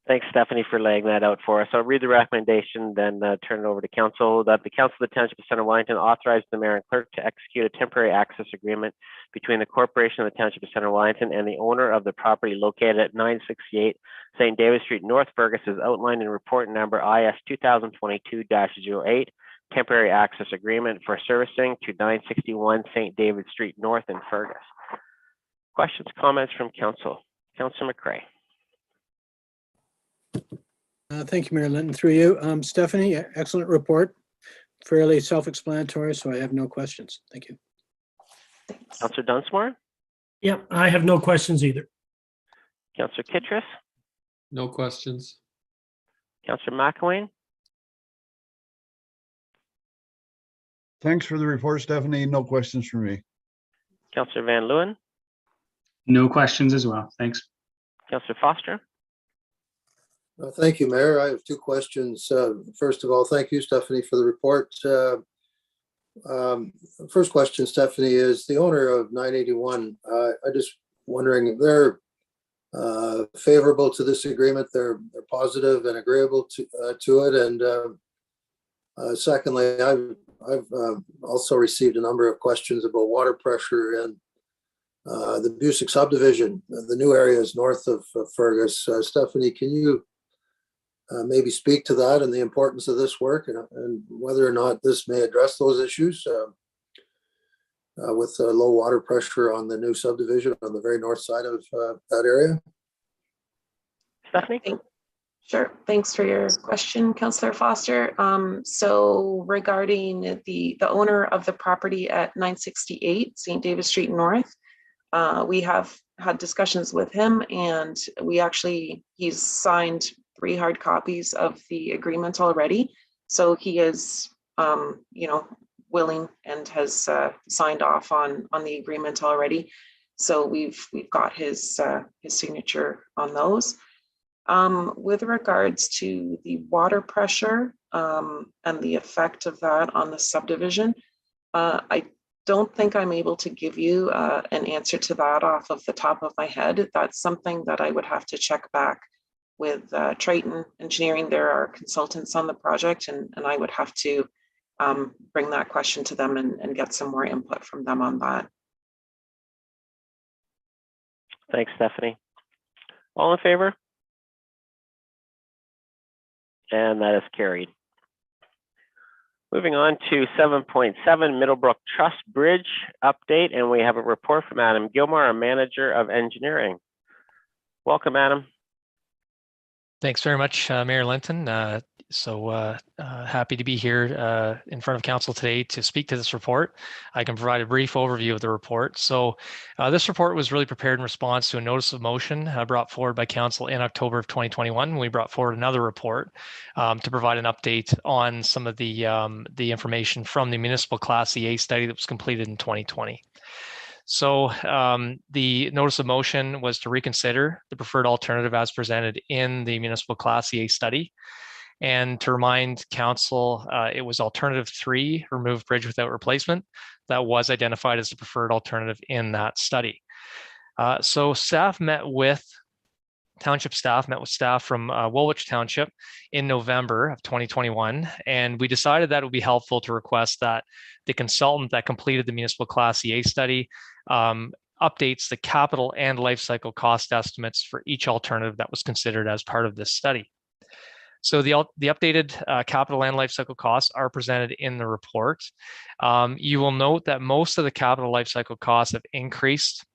Thanks, Stephanie, for laying that out for us. I'll read the recommendation, then turn it over to council. That the council of the Township of Center Wellington authorize the mayor and clerk to execute a temporary access agreement between the corporation of the Township of Center Wellington and the owner of the property located at 968 St. David Street, North Fergus, as outlined in report number IS 2022-08, temporary access agreement for servicing to 961 St. David Street North in Fergus. Questions, comments from council? Councilor McCray. Thank you, Mayor Linton. Through you, Stephanie, excellent report. Fairly self-explanatory, so I have no questions. Thank you. Councilor Dunsmore. Yep, I have no questions either. Councilor Kittredge. No questions. Councilor McElwain. Thanks for the report, Stephanie. No questions for me. Councilor Van Leeuwen. No questions as well. Thanks. Councilor Foster. Thank you, Mayor. I have two questions. First of all, thank you, Stephanie, for the report. First question, Stephanie, is the owner of 981. I just wondering if they're favorable to this agreement. They're positive and agreeable to it. And secondly, I've also received a number of questions about water pressure and the Busick subdivision, the new areas north of Fergus. Stephanie, can you maybe speak to that and the importance of this work and whether or not this may address those issues with low water pressure on the new subdivision on the very north side of that area? Stephanie? Sure. Thanks for your question, Councillor Foster. So regarding the owner of the property at 968 St. David Street North, we have had discussions with him, and he's signed 3 hard copies of the agreement already. So he is, willing and has signed off on the agreement already. So we've got his signature on those. With regards to the water pressure and the effect of that on the subdivision, I don't think I'm able to give you an answer to that off of the top of my head. That's something that I would have to check back with Triton Engineering. There are consultants on the project, and I would have to bring that question to them and get some more input from them on that. Thanks, Stephanie. All in favor? and that is carried. Moving on to 7.7 Middlebrook Trust Bridge update, and we have a report from Adam Gilmore, our Manager of Engineering. Welcome, Adam. Thanks very much, Mayor Linton. Happy to be here in front of council today to speak to this report. I can provide a brief overview of the report. So this report was really prepared in response to a notice of motion brought forward by council in October of 2021. We brought forward another report to provide an update on some of the information from the Municipal Class EA study that was completed in 2020. So the notice of motion was to reconsider the preferred alternative as presented in the Municipal Class EA study. And to remind council, it was alternative 3, remove bridge without replacement, that was identified as the preferred alternative in that study. So Township staff met with staff from Woolwich Township in November of 2021, and we decided that it would be helpful to request that the consultant that completed the Municipal Class EA study updates the capital and life cycle cost estimates for each alternative that was considered as part of this study. So the updated capital and life cycle costs are presented in the report. You will note that most of the capital life cycle costs have increased.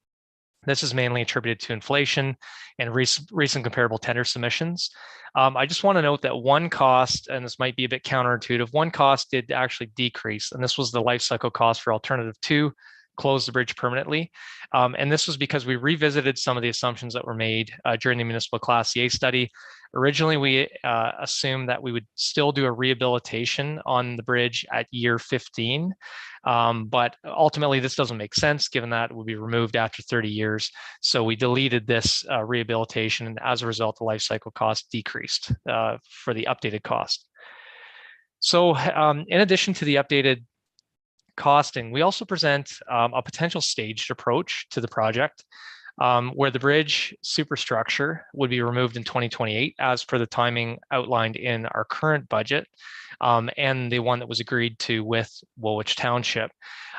This is mainly attributed to inflation and recent comparable tender submissions. I just want to note that one cost, and this might be a bit counterintuitive, one cost did actually decrease, and this was the life cycle cost for alternative 2, close the bridge permanently. And this was because we revisited some of the assumptions that were made during the Municipal Class EA study. Originally, we assumed that we would still do a rehabilitation on the bridge at year 15, but ultimately this doesn't make sense given that it would be removed after 30 years. So we deleted this rehabilitation, and as a result, the life cycle cost decreased for the updated cost. So in addition to the updated costing, we also present a potential staged approach to the project where the bridge superstructure would be removed in 2028 as per the timing outlined in our current budget and the one that was agreed to with Woolwich Township,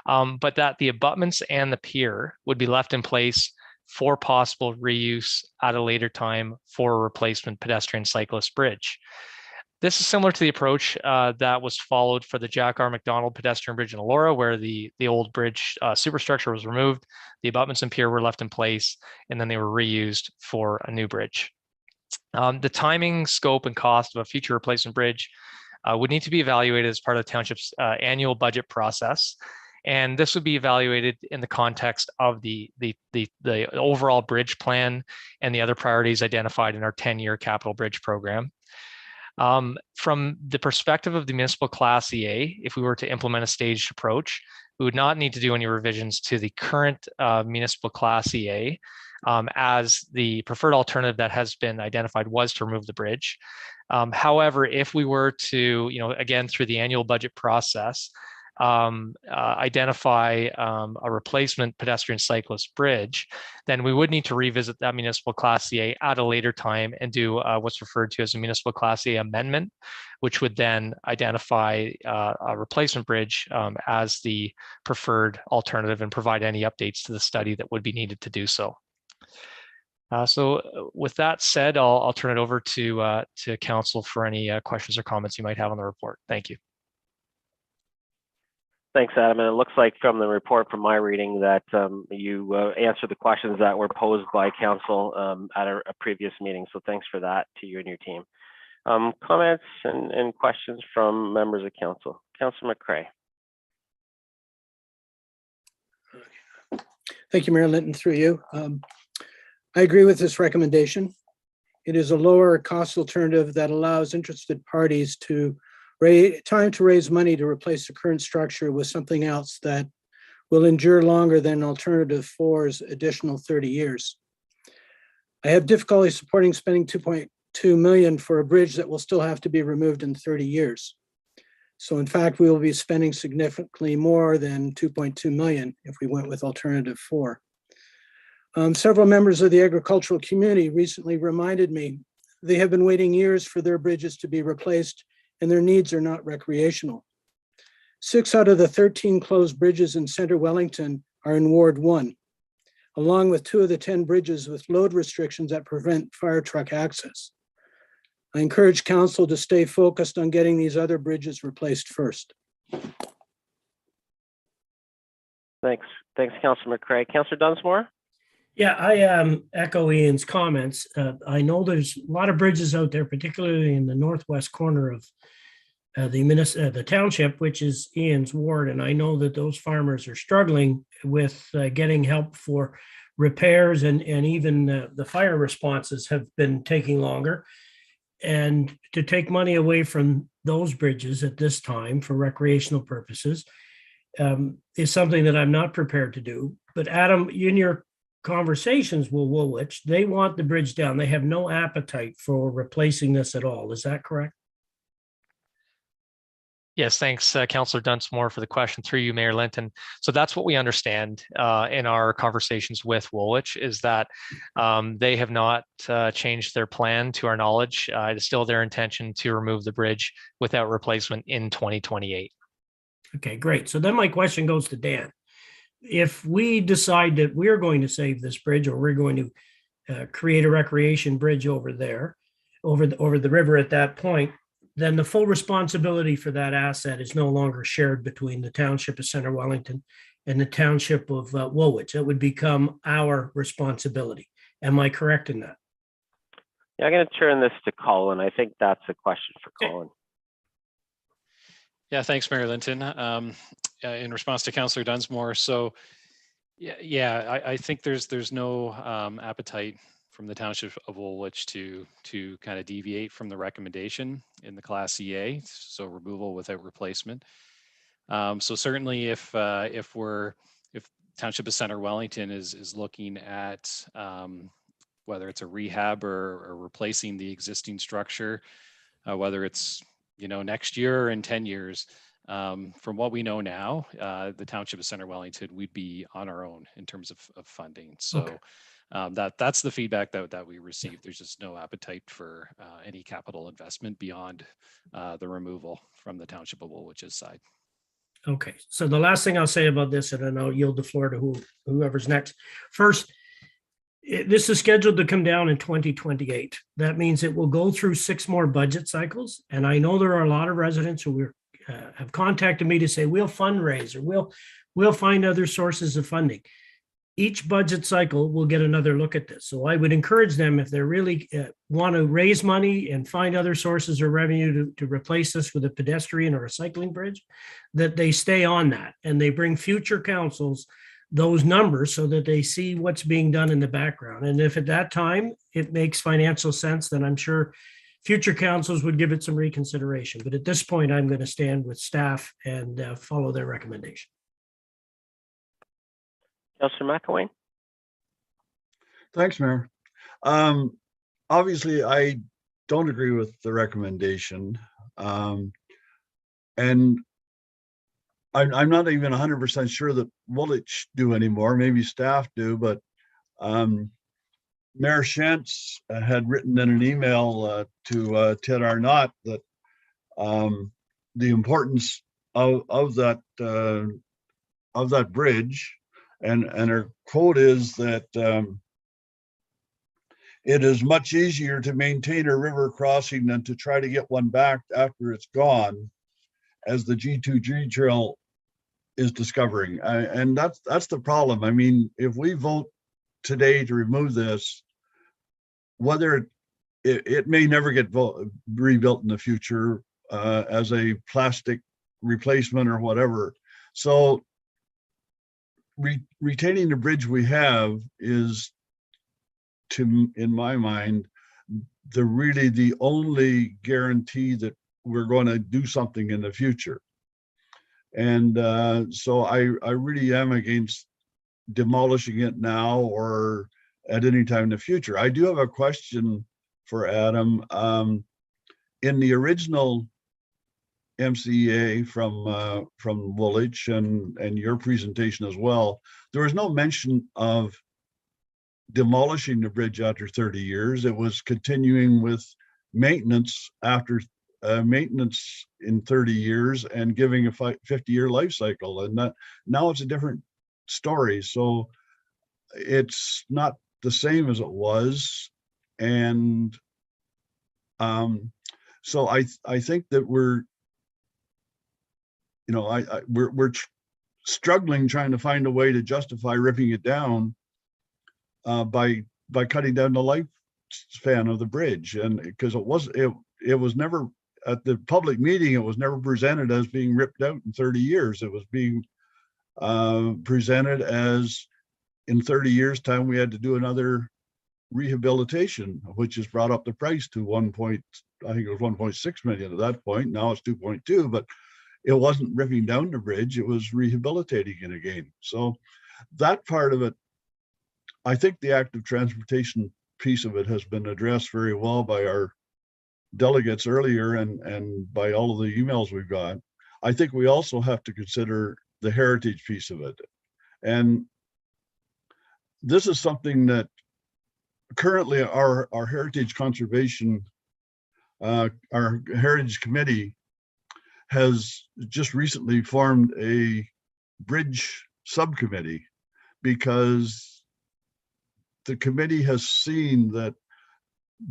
but that the abutments and the pier would be left in place for possible reuse at a later time for a replacement pedestrian cyclist bridge. This is similar to the approach that was followed for the Jack R. McDonald pedestrian bridge in Elora, where the old bridge superstructure was removed, the abutments and pier were left in place, and then they were reused for a new bridge. The timing, scope, and cost of a future replacement bridge would need to be evaluated as part of the township's annual budget process. And this would be evaluated in the context of the overall bridge plan and the other priorities identified in our 10-year capital bridge program. From the perspective of the Municipal Class EA, if we were to implement a staged approach, we would not need to do any revisions to the current Municipal Class EA, as the preferred alternative that has been identified was to remove the bridge. However, if we were to, again, through the annual budget process, identify a replacement pedestrian cyclist bridge, then we would need to revisit that Municipal Class EA at a later time and do what's referred to as a Municipal Class EA amendment, which would then identify a replacement bridge as the preferred alternative and provide any updates to the study that would be needed to do so. So with that said, I'll turn it over to council for any questions or comments you might have on the report. Thank you. Thanks, Adam. And it looks like from the report, from my reading, that you answered the questions that were posed by council at a previous meeting. So thanks for that to you and your team. Comments and questions from members of council. Councilor McCray. Thank you, Mayor Linton, through you. I agree with this recommendation. It is a lower cost alternative that allows interested parties to time to raise money to replace the current structure with something else that will endure longer than alternative 4's additional 30 years. I have difficulty supporting spending $2.2 million for a bridge that will still have to be removed in 30 years. So in fact, we will be spending significantly more than $2.2 million if we went with alternative 4. Several members of the agricultural community recently reminded me they have been waiting years for their bridges to be replaced, and their needs are not recreational. 6 out of the 13 closed bridges in Center Wellington are in Ward 1, along with 2 of the 10 bridges with load restrictions that prevent fire truck access. I encourage council to stay focused on getting these other bridges replaced first. Thanks. Thanks, Councillor McCray. Councillor Dunsmore? Yeah, I echo Ian's comments. I know there's a lot of bridges out there, particularly in the northwest corner of the township, which is Ian's ward. And I know that those farmers are struggling with getting help for repairs, and even the fire responses have been taking longer. And to take money away from those bridges at this time for recreational purposes is something that I'm not prepared to do. But Adam, in your conversations with Woolwich, they want the bridge down. They have no appetite for replacing this at all. Is that correct? Yes, thanks, Councillor Dunsmore, for the question through you, Mayor Linton. So that's what we understand in our conversations with Woolwich, is that they have not changed their plan to our knowledge. It is still their intention to remove the bridge without replacement in 2028. Okay, great. So then my question goes to Dan. If we decide that we're going to save this bridge, or we're going to create a recreation bridge over there, over the river at that point, then the full responsibility for that asset is no longer shared between the Township of Center Wellington and the Township of Woolwich. It would become our responsibility. Am I correct in that? Yeah, I'm going to turn this to Colin. I think that's a question for Colin. Yeah, thanks, Mayor Linton. In response to Councillor Dunsmore, so I think there's no appetite from the Township of Woolwich to kind of deviate from the recommendation in the Class EA, so removal without replacement. So certainly, if Township of Center Wellington is looking at whether it's a rehab or replacing the existing structure, whether it's next year or in 10 years. From what we know now, the Township of Center Wellington, we'd be on our own in terms of funding. So okay. That's the feedback that we received. There's just no appetite for any capital investment beyond the removal from the Township of Woolwich's side. Okay, so the last thing I'll say about this, and then I'll yield the floor to whoever's next. First, this is scheduled to come down in 2028. That means it will go through 6 more budget cycles. And I know there are a lot of residents who have contacted me to say, we'll fundraise, or we'll find other sources of funding. Each budget cycle will get another look at this. So I would encourage them, if they really want to raise money and find other sources of revenue to replace this with a pedestrian or a cycling bridge, that they stay on that and they bring future councils those numbers so that they see what's being done in the background. And if at that time it makes financial sense, then I'm sure future councils would give it some reconsideration. But at this point, I'm going to stand with staff and follow their recommendation. Councillor McElwain. Thanks, Mayor. Obviously, I don't agree with the recommendation. And I'm not even 100% sure that Woolwich do anymore. Maybe staff do, but Mayor Shantz had written in an email to Ted Arnott that the importance of that bridge, and her quote is that it is much easier to maintain a river crossing than to try to get one back after it's gone, as the G2G trail is discovering. And that's the problem. I mean, if we vote today to remove this, whether it may never get rebuilt in the future as a plastic replacement or whatever. So retaining the bridge we have is, in my mind, the only guarantee that we're going to do something in the future. And so I really am against demolishing it now or at any time in the future. I do have a question for Adam. In the original MCA from Woolwich and your presentation as well, there was no mention of demolishing the bridge after 30 years. It was continuing with maintenance after maintenance in 30 years and giving a 50-year life cycle. And that now it's a different story. So it's not the same as it was. And So I think that we're, you know, we're struggling trying to find a way to justify ripping it down by cutting down the lifespan of the bridge, and because it was never at the public meeting, it was never presented as being ripped out in 30 years. It was being presented as in 30 years time we had to do another rehabilitation, which has brought up the price to I think it was 1.6 million at that point. Now it's 2.2, but it wasn't ripping down the bridge, it was rehabilitating it again. So that part of it, I think the active transportation piece of it has been addressed very well by our delegates earlier and by all of the emails we've got. I think we also have to consider the heritage piece of it. And this is something that currently our heritage conservation, our heritage committee has just recently formed a bridge subcommittee, because the committee has seen that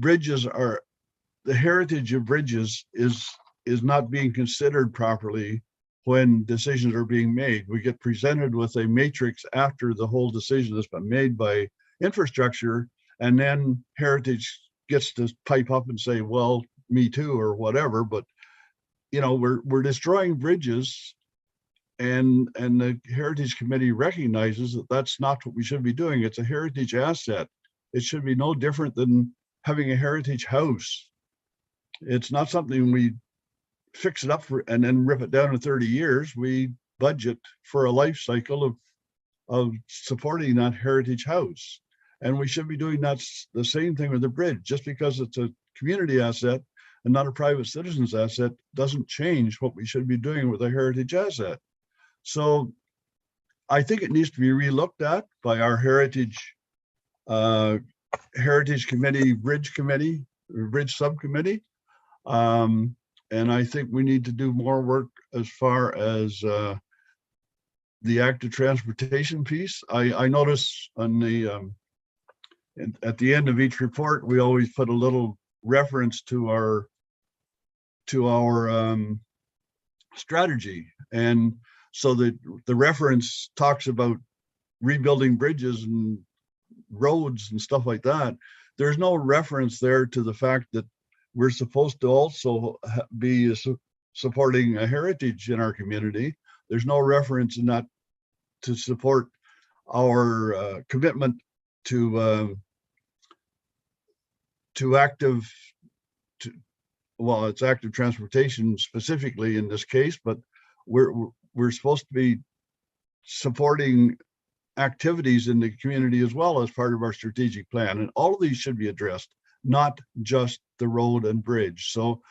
the heritage of bridges is not being considered properly when decisions are being made. We get presented with a matrix after the whole decision has been made by infrastructure, and then heritage gets to pipe up and say, well, me too, or whatever. But you know, we're destroying bridges, and the heritage committee recognizes that that's not what we should be doing. It's a heritage asset. It should be no different than having a heritage house. It's not something we fix it up for and then rip it down in 30 years. We budget for a life cycle of supporting that heritage house. And we should be doing that the same thing with the bridge. Just because it's a community asset and not a private citizen's asset doesn't change what we should be doing with a heritage asset. So I think it needs to be relooked at by our heritage committee, bridge subcommittee. And I think we need to do more work as far as the active transportation piece. I notice on the at the end of each report, we always put a little reference to our strategy, and so that the reference talks about rebuilding bridges and roads and stuff like that. There's no reference there to the fact that we're supposed to also be supporting a heritage in our community. There's no reference in that to support our commitment to it's active transportation specifically in this case, but we're supposed to be supporting activities in the community as well as part of our strategic plan. And all of these should be addressed, not just the road and bridge. So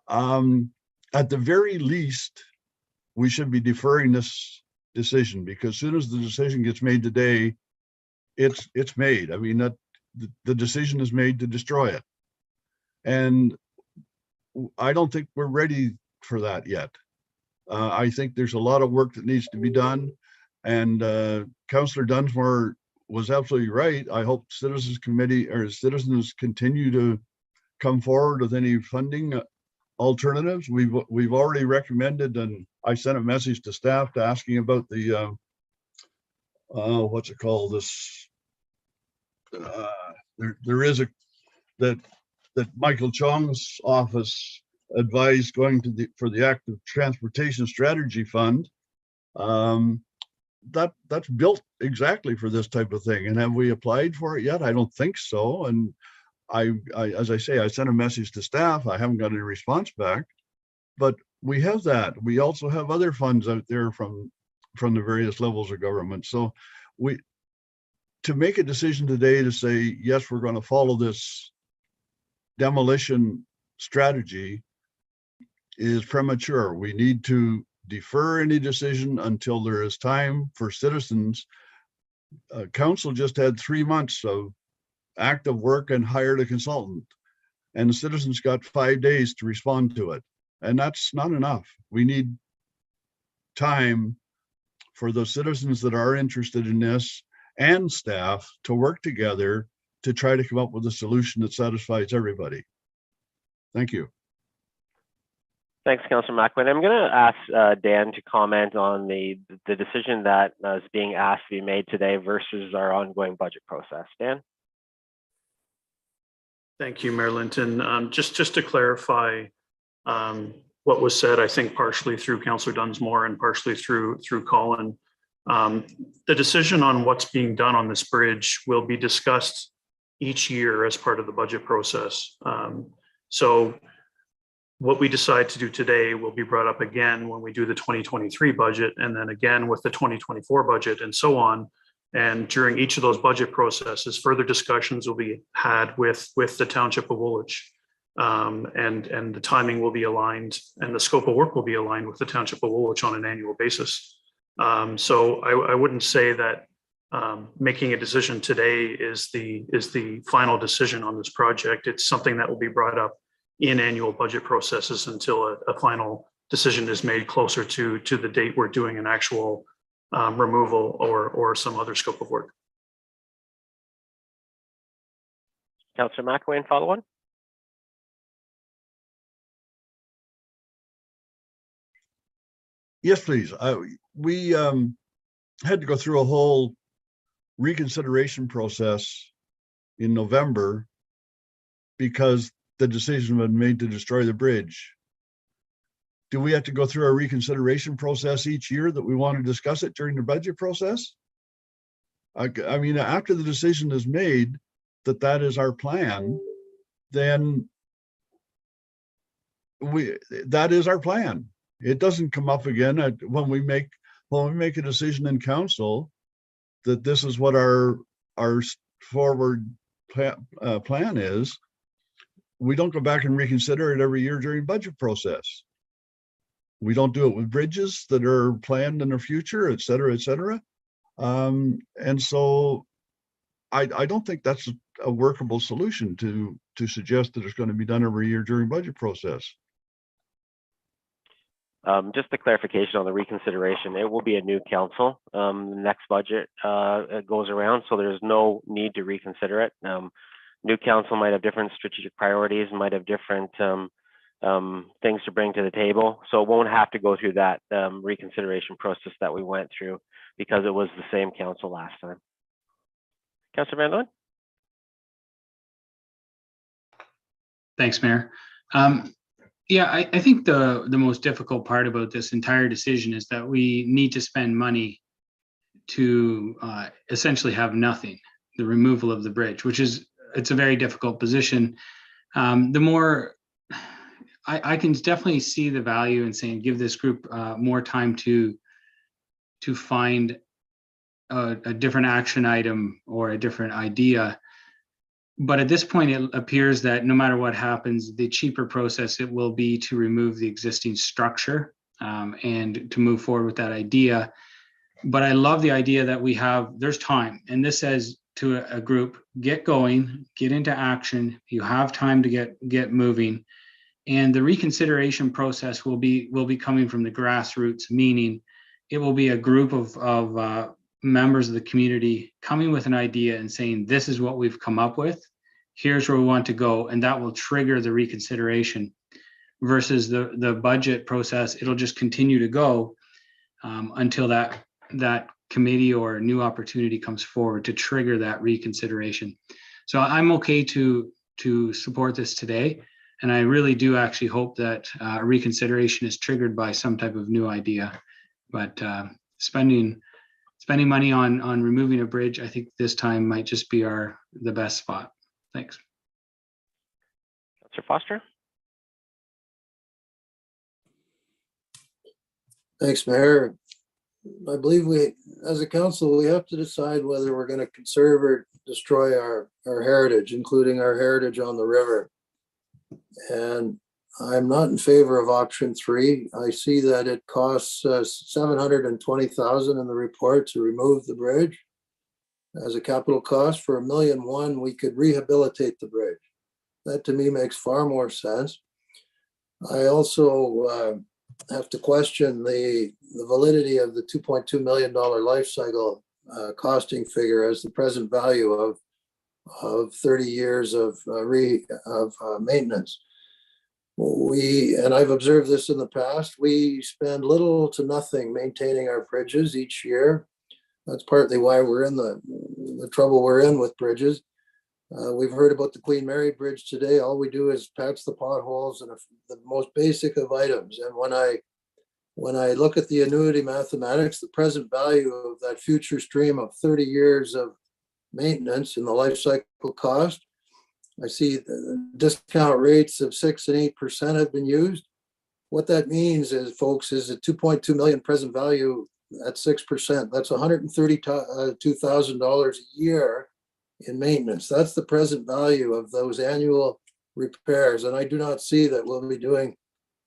at the very least, we should be deferring this decision, because as soon as the decision gets made today, it's made. I mean, that the decision is made to destroy it. And I don't think we're ready for that yet. I think there's a lot of work that needs to be done. And Councillor Dunsmore was absolutely right. I hope citizens continue to come forward with any funding alternatives. We've already recommended, and I sent a message to staff to asking about the what's it called, this there is that Michael Chong's office advised going to for the Active Transportation Strategy Fund. That's built exactly for this type of thing. And have we applied for it yet? I don't think so. And I as I say, I sent a message to staff. I haven't got any response back, but we have that. We also have other funds out there from the various levels of government. So to make a decision today to say, yes, we're going to follow this demolition strategy is premature. We need to defer any decision until there is time for citizens. Council just had 3 months of active work and hired a consultant, and the citizens got 5 days to respond to it. And that's not enough. We need time for the citizens that are interested in this and staff to work together to try to come up with a solution that satisfies everybody. Thank you. Thanks, Councillor McEwen. I'm going to ask Dan to comment on the decision that is being asked to be made today versus our ongoing budget process. Dan? Thank you, Mayor Linton. Just to clarify what was said, I think partially through Councillor Dunsmore and partially through Colin, the decision on what's being done on this bridge will be discussed each year as part of the budget process. So what we decide to do today will be brought up again when we do the 2023 budget, and then again with the 2024 budget, and so on. And during each of those budget processes, further discussions will be had with the Township of Woolwich. And the timing will be aligned and the scope of work will be aligned with the Township of Woolwich on an annual basis. So I wouldn't say that making a decision today is the final decision on this project. It's something that will be brought up in annual budget processes until a final decision is made closer to the date we're doing an actual removal or some other scope of work. Councillor McEwen, follow on. Yes, please. We had to go through a whole reconsideration process in November because the decision was made to destroy the bridge. Do we have to go through a reconsideration process each year that we want to discuss it during the budget process? I mean, after the decision is made that that is our plan, then that is our plan. It doesn't come up again when we make a decision in council that this is what our forward plan is. We don't go back and reconsider it every year during budget process. We don't do it with bridges that are planned in the future, et cetera, et cetera. And so I don't think that's a workable solution to suggest that it's going to be done every year during budget process. Just a clarification on the reconsideration, it will be a new council. The next budget goes around, so there's no need to reconsider it. New council might have different strategic priorities, might have different things to bring to the table. So it won't have to go through that reconsideration process that we went through because it was the same council last time. Councillor Van Loon? Thanks, Mayor. Yeah, I think the most difficult part about this entire decision is that we need to spend money to essentially have nothing, the removal of the bridge, which is, it's a very difficult position. The more, I can definitely see the value in saying, give this group more time to find a different action item or a different idea. But at this point, it appears that no matter what happens, the cheaper process it will be to remove the existing structure and to move forward with that idea. But I love the idea that there's time. And this says to a group, get going, get into action. You have time to get moving. And the reconsideration process will be coming from the grassroots, meaning it will be a group of members of the community coming with an idea and saying, this is what we've come up with, here's where we want to go, and that will trigger the reconsideration. Versus the budget process, it'll just continue to go until that committee or new opportunity comes forward to trigger that reconsideration. So I'm okay to support this today, and I really do actually hope that reconsideration is triggered by some type of new idea. But spending money on removing a bridge, I think this time might just be the best spot. Thanks. Councillor Foster. Thanks, Mayor. I believe we, as a council, we have to decide whether we're going to conserve or destroy our heritage, including our heritage on the river. And I'm not in favor of option 3. I see that it costs $720,000 in the report to remove the bridge. As a capital cost for $1.1 million, we could rehabilitate the bridge. That to me makes far more sense. I also have to question the validity of the $2.2 million Lifecycle costing figure as the present value of 30 years of maintenance. and I've observed this in the past, we spend little to nothing maintaining our bridges each year. That's partly why we're in the trouble we're in with bridges. We've heard about the Queen Mary Bridge today. All we do is patch the potholes and the most basic of items. And when I look at the annuity mathematics, the present value of that future stream of 30 years of maintenance and the life cycle cost, I see the discount rates of 6 and 8% have been used. What that means is, folks, is a 2.2 million present value at 6%. That's $132,000 a year in maintenance. That's the present value of those annual repairs. And I do not see that we'll be doing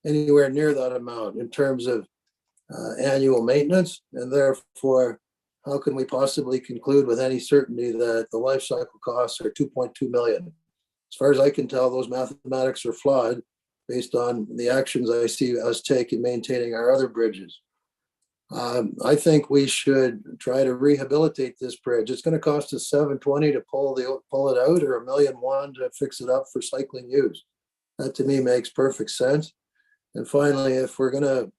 anywhere near that amount in terms of annual maintenance. And therefore, how can we possibly conclude with any certainty that the life cycle costs are 2.2 million? As far as I can tell, those mathematics are flawed based on the actions I see us take in maintaining our other bridges. I think we should try to rehabilitate this bridge. It's going to cost us $720 to pull it out, or $1.1 million to fix it up for cycling use. That to me makes perfect sense. And finally, if we're going to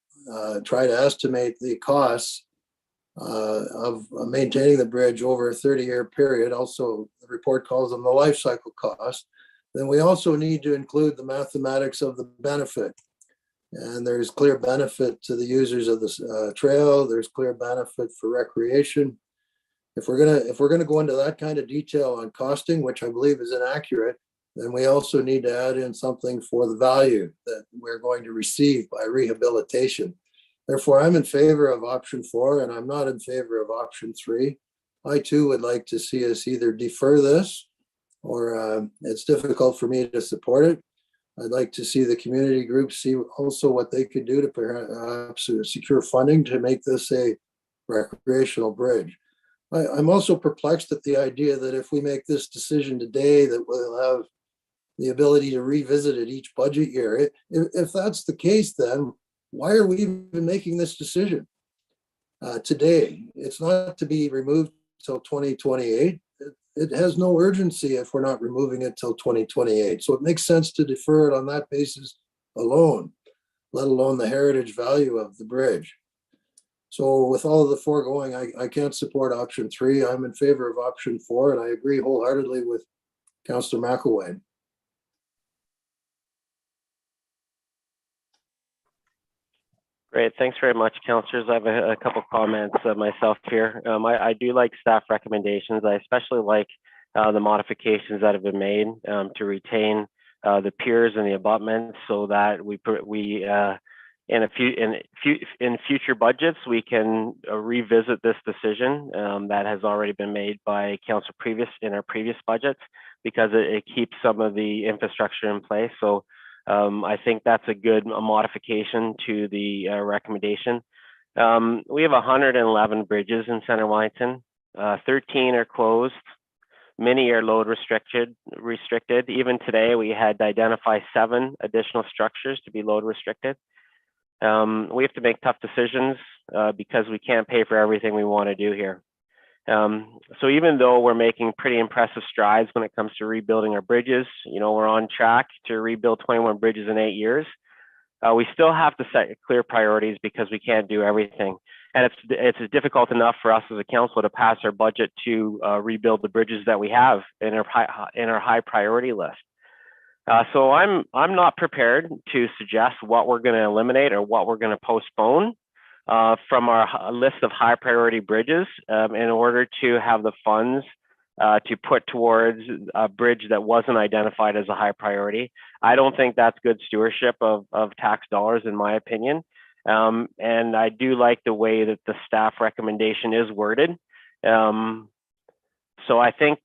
try to estimate the costs of maintaining the bridge over a 30-year period, also the report calls them the life cycle cost, then we also need to include the mathematics of the benefit. And there's clear benefit to the users of this trail. There's clear benefit for recreation. If we're gonna go into that kind of detail on costing, which I believe is inaccurate, then we also need to add in something for the value that we're going to receive by rehabilitation. Therefore, I'm in favor of option 4, and I'm not in favor of option 3. I too would like to see us either defer this, or it's difficult for me to support it. I'd like to see the community groups see also what they could do to perhaps secure funding to make this a recreational bridge. I'm also perplexed at the idea that if we make this decision today, that we'll have the ability to revisit it each budget year. If that's the case, then why are we even making this decision today? It's not to be removed till 2028. It has no urgency if we're not removing it till 2028. So it makes sense to defer it on that basis alone, let alone the heritage value of the bridge. So with all of the foregoing, I can't support option 3. I'm in favor of option 4, and I agree wholeheartedly with Councillor McElwain. Great, thanks very much, councillors. I have a couple comments myself here. I do like staff recommendations. I especially like the modifications that have been made to retain the piers and the abutments, so that in future budgets we can revisit this decision that has already been made by council in our previous budgets, because it keeps some of the infrastructure in place. So I think that's a good modification to the recommendation. We have 111 bridges in Center Wellington. 13 are closed. Many are load restricted. Even today, we had to identify 7 additional structures to be load restricted. We have to make tough decisions because we can't pay for everything we want to do here. So even though we're making pretty impressive strides when it comes to rebuilding our bridges, we're on track to rebuild 21 bridges in 8 years, we still have to set clear priorities because we can't do everything. And it's difficult enough for us as a council to pass our budget to rebuild the bridges that we have in our high priority list. So I'm not prepared to suggest what we're going to eliminate or what we're going to postpone from our list of high priority bridges in order to have the funds to put towards a bridge that wasn't identified as a high priority. I don't think that's good stewardship of tax dollars, in my opinion. And I do like the way that the staff recommendation is worded. So I think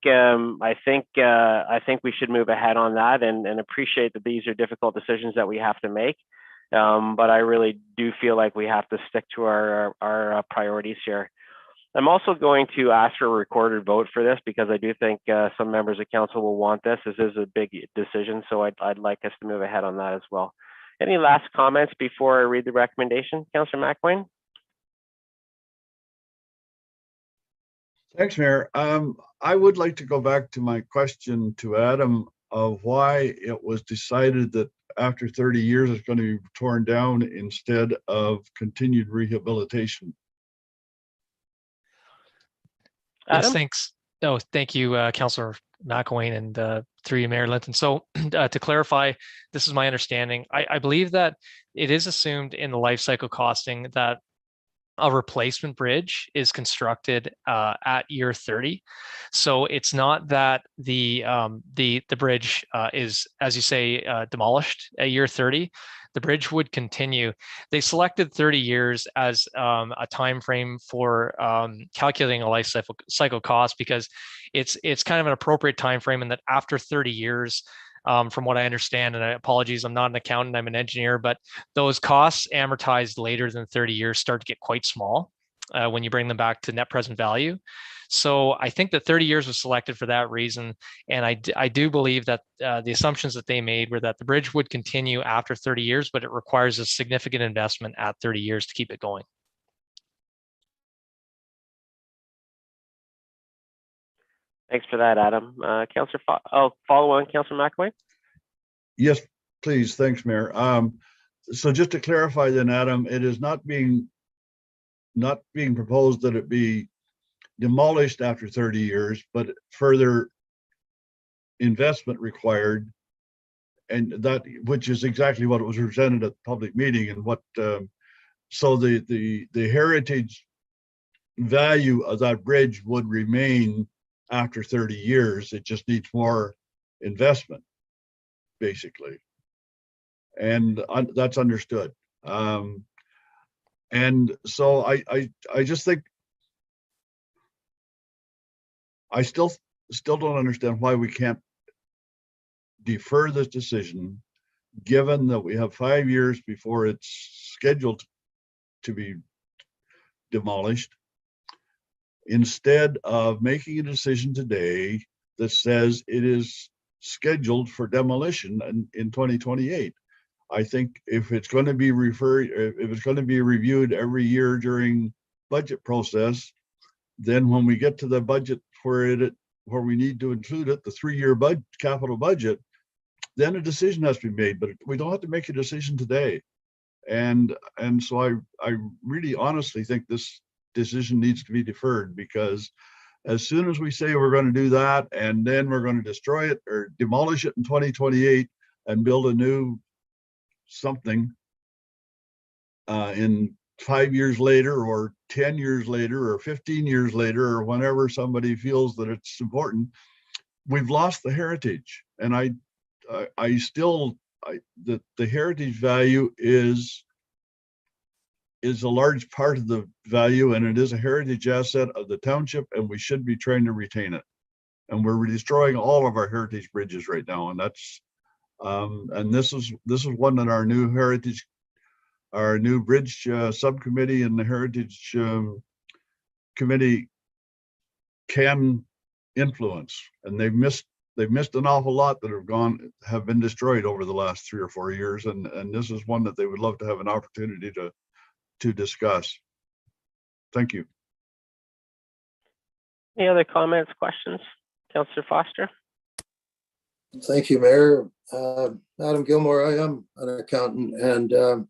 we should move ahead on that and appreciate that these are difficult decisions that we have to make. But I really do feel like we have to stick to our priorities here. I'm also going to ask for a recorded vote for this because I do think some members of council will want this. This is a big decision, so I'd like us to move ahead on that as well. Any last comments before I read the recommendation, Councillor McElwain? Thanks, Mayor. I would like to go back to my question to Adam of why it was decided that after 30 years it's going to be torn down instead of continued rehabilitation? Yes, Adam? thanks. No, thank you, Councillor McElwain, and through you, Mayor Linton. So to clarify, this is my understanding. I believe that it is assumed in the life cycle costing that a replacement bridge is constructed at year 30. So it's not that the bridge is, as you say, demolished at year 30. The bridge would continue. They selected 30 years as a time frame for calculating a life cycle cost because it's kind of an appropriate time frame, and that after 30 years, from what I understand, and I apologize, I'm not an accountant, I'm an engineer, but those costs amortized later than 30 years start to get quite small when you bring them back to net present value. So I think that 30 years was selected for that reason. And I do believe that the assumptions that they made were that the bridge would continue after 30 years, but it requires a significant investment at 30 years to keep it going. Thanks for that, Adam. Councillor, follow on, Councillor McElwain. Yes, please. Thanks, Mayor. So just to clarify then, Adam, it is not being proposed that it be demolished after 30 years, but further investment required, and that, which is exactly what was presented at the public meeting, and what so the heritage value of that bridge would remain after 30 years. It just needs more investment, basically, and that's understood. And so I just think I still don't understand why we can't defer this decision, given that we have 5 years before it's scheduled to be demolished, instead of making a decision today that says it is scheduled for demolition in 2028. I think if it's going to be reviewed every year during budget process, then when we get to the budget where we need to include it, the 3-year capital budget, then a decision has to be made. But we don't have to make a decision today. And so I really honestly think this decision needs to be deferred, because as soon as we say we're going to do that, and then we're going to destroy it or demolish it in 2028 and build a new something in 5 years later, or 10 years later, or 15 years later, or whenever somebody feels that it's important, we've lost the heritage. And the heritage value is a large part of the value, and it is a heritage asset of the township, and we should be trying to retain it. And we're destroying all of our heritage bridges right now, and that's and this is one that our new bridge subcommittee and the heritage committee can influence. And they've missed an awful lot that have been destroyed over the last 3 or 4 years, and this is one that they would love to have an opportunity to discuss. Thank you. Any other comments, questions? Councillor Foster? Thank you, Mayor. Adam Gilmore, I am an accountant, and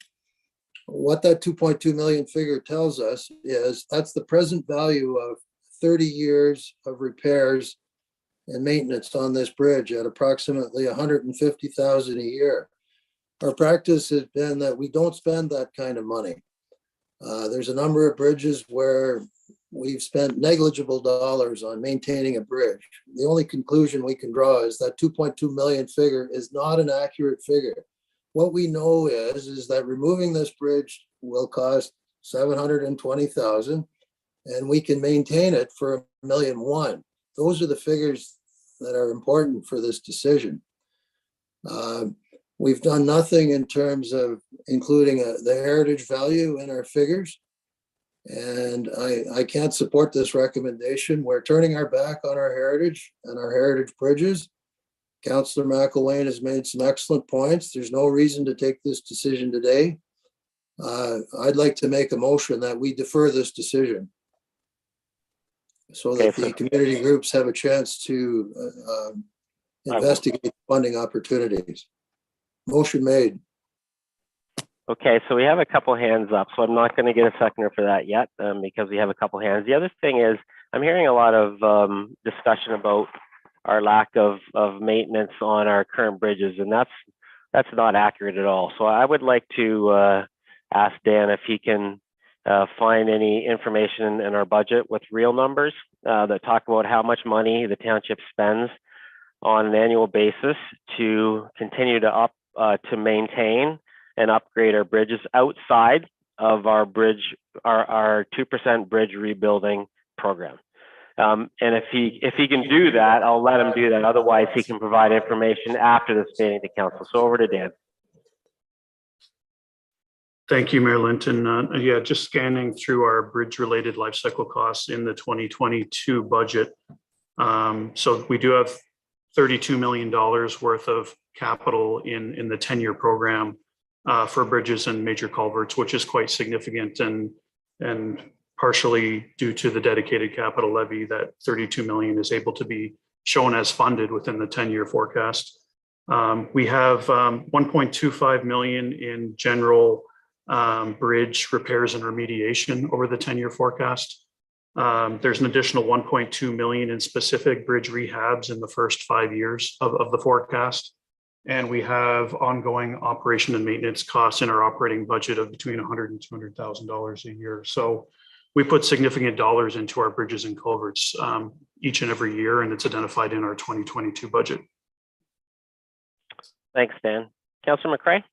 what that 2.2 million figure tells us is that's the present value of 30 years of repairs and maintenance on this bridge at approximately 150,000 a year. Our practice has been that we don't spend that kind of money. There's a number of bridges where we've spent negligible dollars on maintaining a bridge. The only conclusion we can draw is that 2.2 million figure is not an accurate figure. What we know is that removing this bridge will cost 720,000, and we can maintain it for $1.1 million. Those are the figures that are important for this decision. We've done nothing in terms of including the heritage value in our figures. And I can't support this recommendation. We're turning our back on our heritage and our heritage bridges. Councillor McElwain has made some excellent points. There's no reason to take this decision today. I'd like to make a motion that we defer this decision so that the community groups have a chance to investigate funding opportunities. Motion made. Okay, so we have a couple hands up, so I'm not going to get a seconder for that yet because we have a couple hands. The other thing is I'm hearing a lot of discussion about our lack of maintenance on our current bridges, and that's not accurate at all. So I would like to ask Dan if he can find any information in our budget with real numbers that talk about how much money the township spends on an annual basis to continue to maintain and upgrade our bridges outside of our 2% bridge rebuilding program. And if he can do that, I'll let him do that. Otherwise, he can provide information after this meeting to council. So over to Dan. Thank you, Mayor Linton. Yeah, just scanning through our bridge-related life cycle costs in the 2022 budget. So we do have $32 million worth of capital in the 10-year program for bridges and major culverts, which is quite significant and partially due to the dedicated capital levy. That 32 million is able to be shown as funded within the 10-year forecast. We have 1.25 million in general bridge repairs and remediation over the 10-year forecast. There's an additional 1.2 million in specific bridge rehabs in the first 5 years of the forecast. And we have ongoing operation and maintenance costs in our operating budget of between $100,000 and $200,000 a year. So we put significant dollars into our bridges and culverts each and every year, and it's identified in our 2022 budget. Thanks, Dan. Councillor McCray?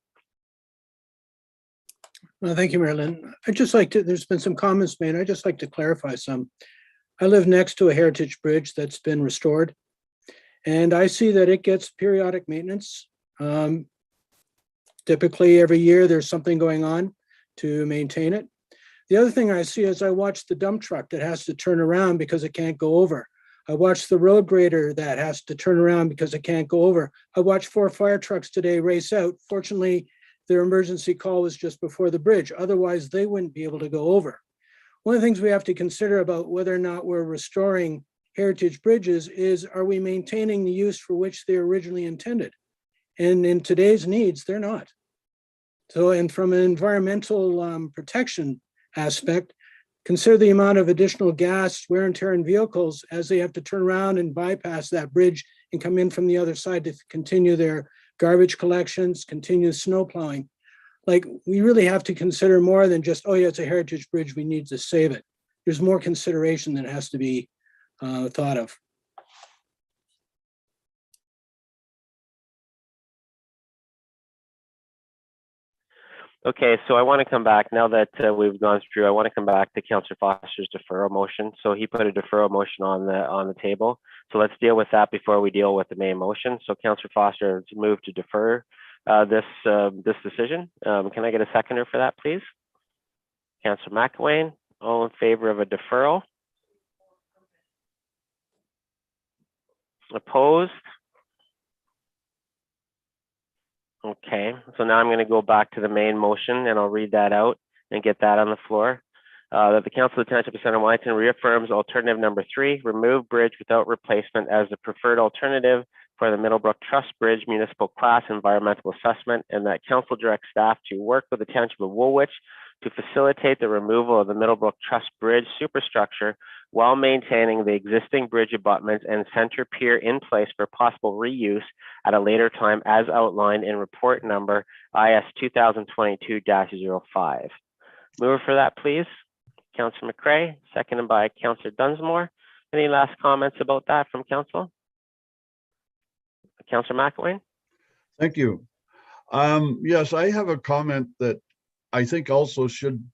Well, thank you, Marilyn. I'd just like to, there's been some comments made. I'd just like to clarify some. I live next to a heritage bridge that's been restored, and I see that it gets periodic maintenance. Typically every year there's something going on to maintain it. The other thing I see is I watch the dump truck that has to turn around because it can't go over. I watch the road grader that has to turn around because it can't go over. I watched 4 fire trucks today race out. Fortunately, their emergency call was just before the bridge. Otherwise, they wouldn't be able to go over. One of the things we have to consider about whether or not we're restoring heritage bridges is, are we maintaining the use for which they originally intended? And in today's needs, they're not. So, and from an environmental protection aspect, consider the amount of additional gas, wear and tear in vehicles as they have to turn around and bypass that bridge and come in from the other side to continue their garbage collections, continue snow plowing. Like, we really have to consider more than just, oh yeah, it's a heritage bridge, we need to save it. There's more consideration that has to be thought of. Okay, so I want to come back now that we've gone through. I want to come back to Councillor Foster's deferral motion. So he put a deferral motion on the table. So let's deal with that before we deal with the main motion. So Councillor Foster has moved to defer this decision. Can I get a seconder for that, please? Councillor McElwain, all in favor of a deferral? Opposed? Okay, so now I'm going to go back to the main motion and I'll read that out and get that on the floor. That the Council of the Township of Center Wellington reaffirms alternative number 3, remove bridge without replacement as the preferred alternative for the Middlebrook Trust Bridge Municipal Class Environmental Assessment, and that Council directs staff to work with the Township of Woolwich to facilitate the removal of the Middlebrook Trust Bridge superstructure while maintaining the existing bridge abutments and center pier in place for possible reuse at a later time as outlined in report number IS 2022-05. Mover for that, please. Councillor McCray, seconded by Councillor Dunsmore. Any last comments about that from Council? Councillor McElwain. Thank you. Yes, I have a comment that I think also should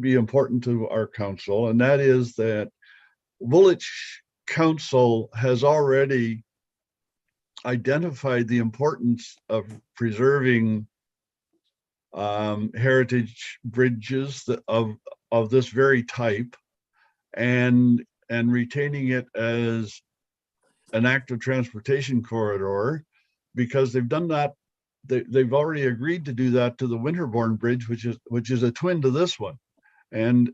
be important to our council, and that is that Woolwich Council has already identified the importance of preserving heritage bridges of this very type and retaining it as an active transportation corridor, because they've done that. They've already agreed to do that to the Winterbourne Bridge, which is a twin to this one. And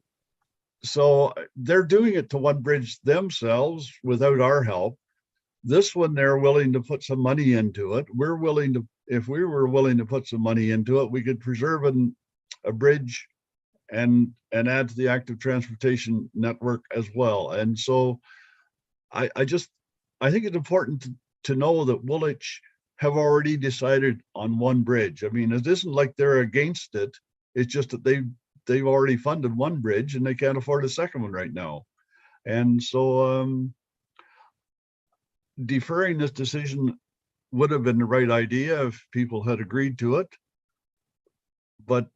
so they're doing it to one bridge themselves without our help. This one, they're willing to put some money into it. We're willing to, if we were willing to put some money into it, we could preserve a bridge and add to the active transportation network as well. And so I think it's important to know that Woolwich have already decided on one bridge. I mean, it isn't like they're against it. It's just that they've already funded one bridge and they can't afford a second one right now. And so deferring this decision would have been the right idea if people had agreed to it. But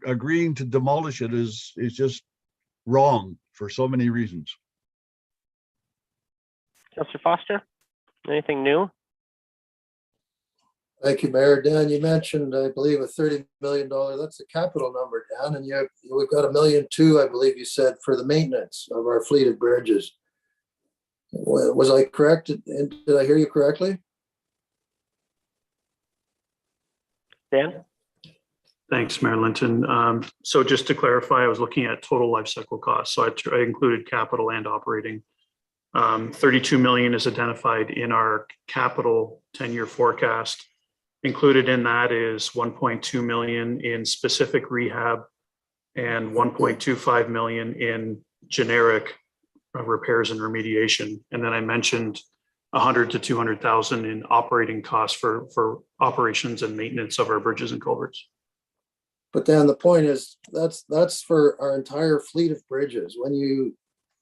agreeing to demolish it is just wrong for so many reasons. Councillor Foster, anything new? Thank you, Mayor. Dan, you mentioned, I believe, a $30 million, that's a capital number, Dan, and we've got $1.2 million, I believe you said, for the maintenance of our fleet of bridges. Was I correct? And did I hear you correctly? Dan? Thanks, Mayor Linton. So just to clarify, I was looking at total life cycle costs. So I included capital and operating. 32 million is identified in our capital 10-year forecast. Included in that is 1.2 million in specific rehab and 1.25 million in generic repairs and remediation. And then I mentioned 100 to 200,000 in operating costs for operations and maintenance of our bridges and culverts. But then the point is, that's for our entire fleet of bridges.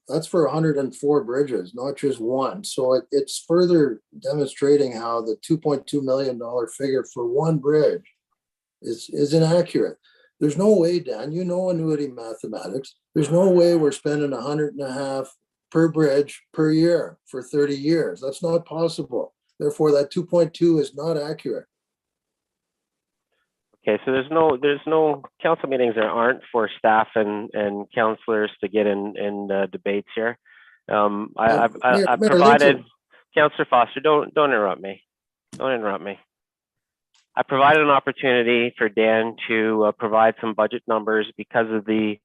That's for 104 bridges, not just one. So it's further demonstrating how the $2.2 million figure for one bridge is inaccurate. There's no way, Dan, you know annuity mathematics. There's no way we're spending $100.5 per bridge per year for 30 years. That's not possible. Therefore, that 2.2 is not accurate. Okay, so there's no council meetings that aren't for staff and councillors to get in debates here. I've provided, Councillor Foster, don't interrupt me. Don't interrupt me. I provided an opportunity for Dan to provide some budget numbers because of the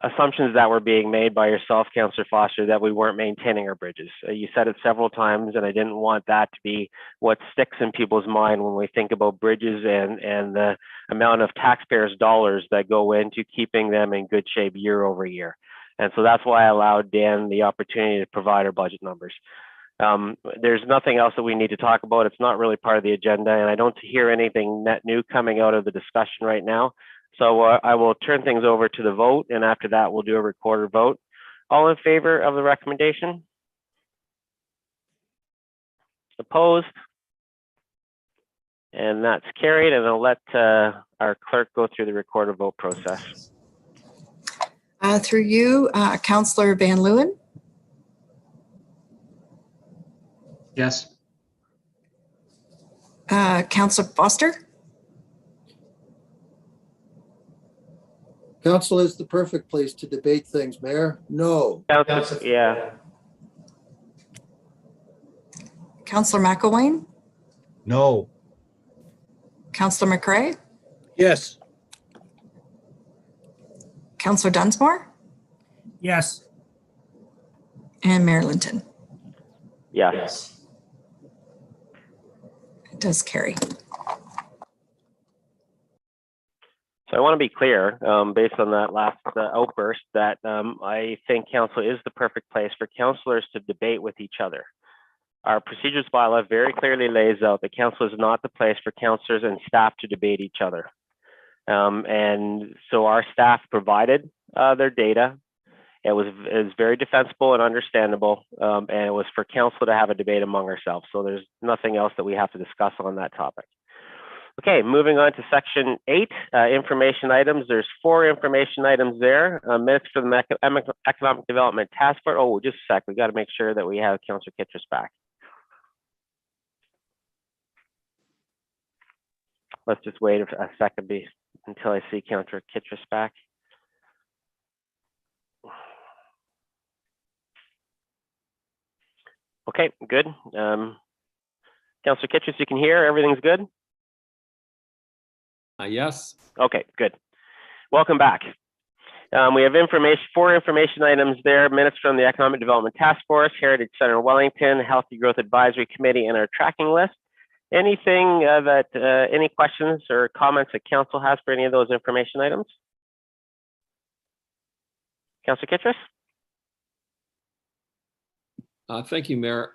assumptions that were being made by yourself, Councillor Foster, that we weren't maintaining our bridges. You said it several times, and I didn't want that to be what sticks in people's mind when we think about bridges and the amount of taxpayers' dollars that go into keeping them in good shape year over year. And so that's why I allowed Dan the opportunity to provide our budget numbers. There's nothing else that we need to talk about. It's not really part of the agenda, and I don't hear anything net new coming out of the discussion right now. So I will turn things over to the vote, and after that, we'll do a recorded vote. All in favor of the recommendation? Opposed? And that's carried, and I'll let our clerk go through the recorded vote process. Through you, Councillor Van Leeuwen. Yes. Councillor Foster. Council is the perfect place to debate things, Mayor. No. Yeah. Councillor McElwain. No. Councillor McRae. Yes. Councillor Dunsmore. Yes. And Mayor Linton. Yes. It does carry. So I want to be clear, based on that last outburst, that I think council is the perfect place for councillors to debate with each other. Our procedures bylaw very clearly lays out that council is not the place for councillors and staff to debate each other. And so our staff provided their data. It was very defensible and understandable, and it was for council to have a debate among ourselves. So there's nothing else that we have to discuss on that topic. Okay, moving on to section 8, information items. There's 4 information items there. Minutes for the Economic Development Task Force. Oh, just a sec. We got to make sure that we have Councillor Kittredge back. Let's just wait a second until I see Councillor Kittredge back. Okay, good. Councillor Kittredge, you can hear, everything's good? Yes. Okay, good. Welcome back. We have four information items there: minutes from the Economic Development Task Force, Heritage Center Wellington, Healthy Growth Advisory Committee, and our tracking list. Anything any questions or comments that council has for any of those information items? Councilor Kittredge? Thank you, Mayor.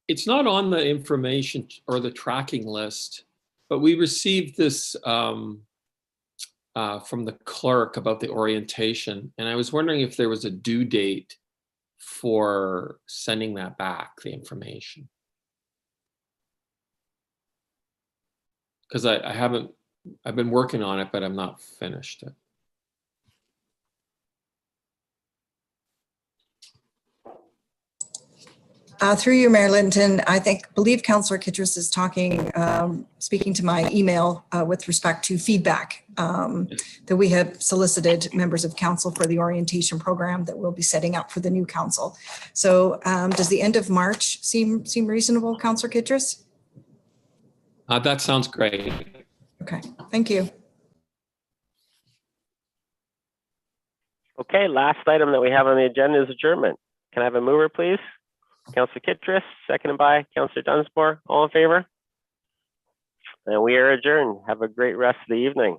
It's not on the information or the tracking list, but we received this from the clerk about the orientation, and I was wondering if there was a due date for sending that back, the information. Because I've been working on it, but I'm not finished it. Through you, Mayor Linton, believe Councillor Kittredge is speaking to my email with respect to feedback that we have solicited members of council for the orientation program that we'll be setting up for the new council. So does the end of March seem reasonable, Councillor Kittredge? That sounds great. Okay, thank you. Okay, last item that we have on the agenda is adjournment. Can I have a mover, please? Councillor Kittredge, seconded by Councillor Dunsmore. All in favor? And we are adjourned. Have a great rest of the evening.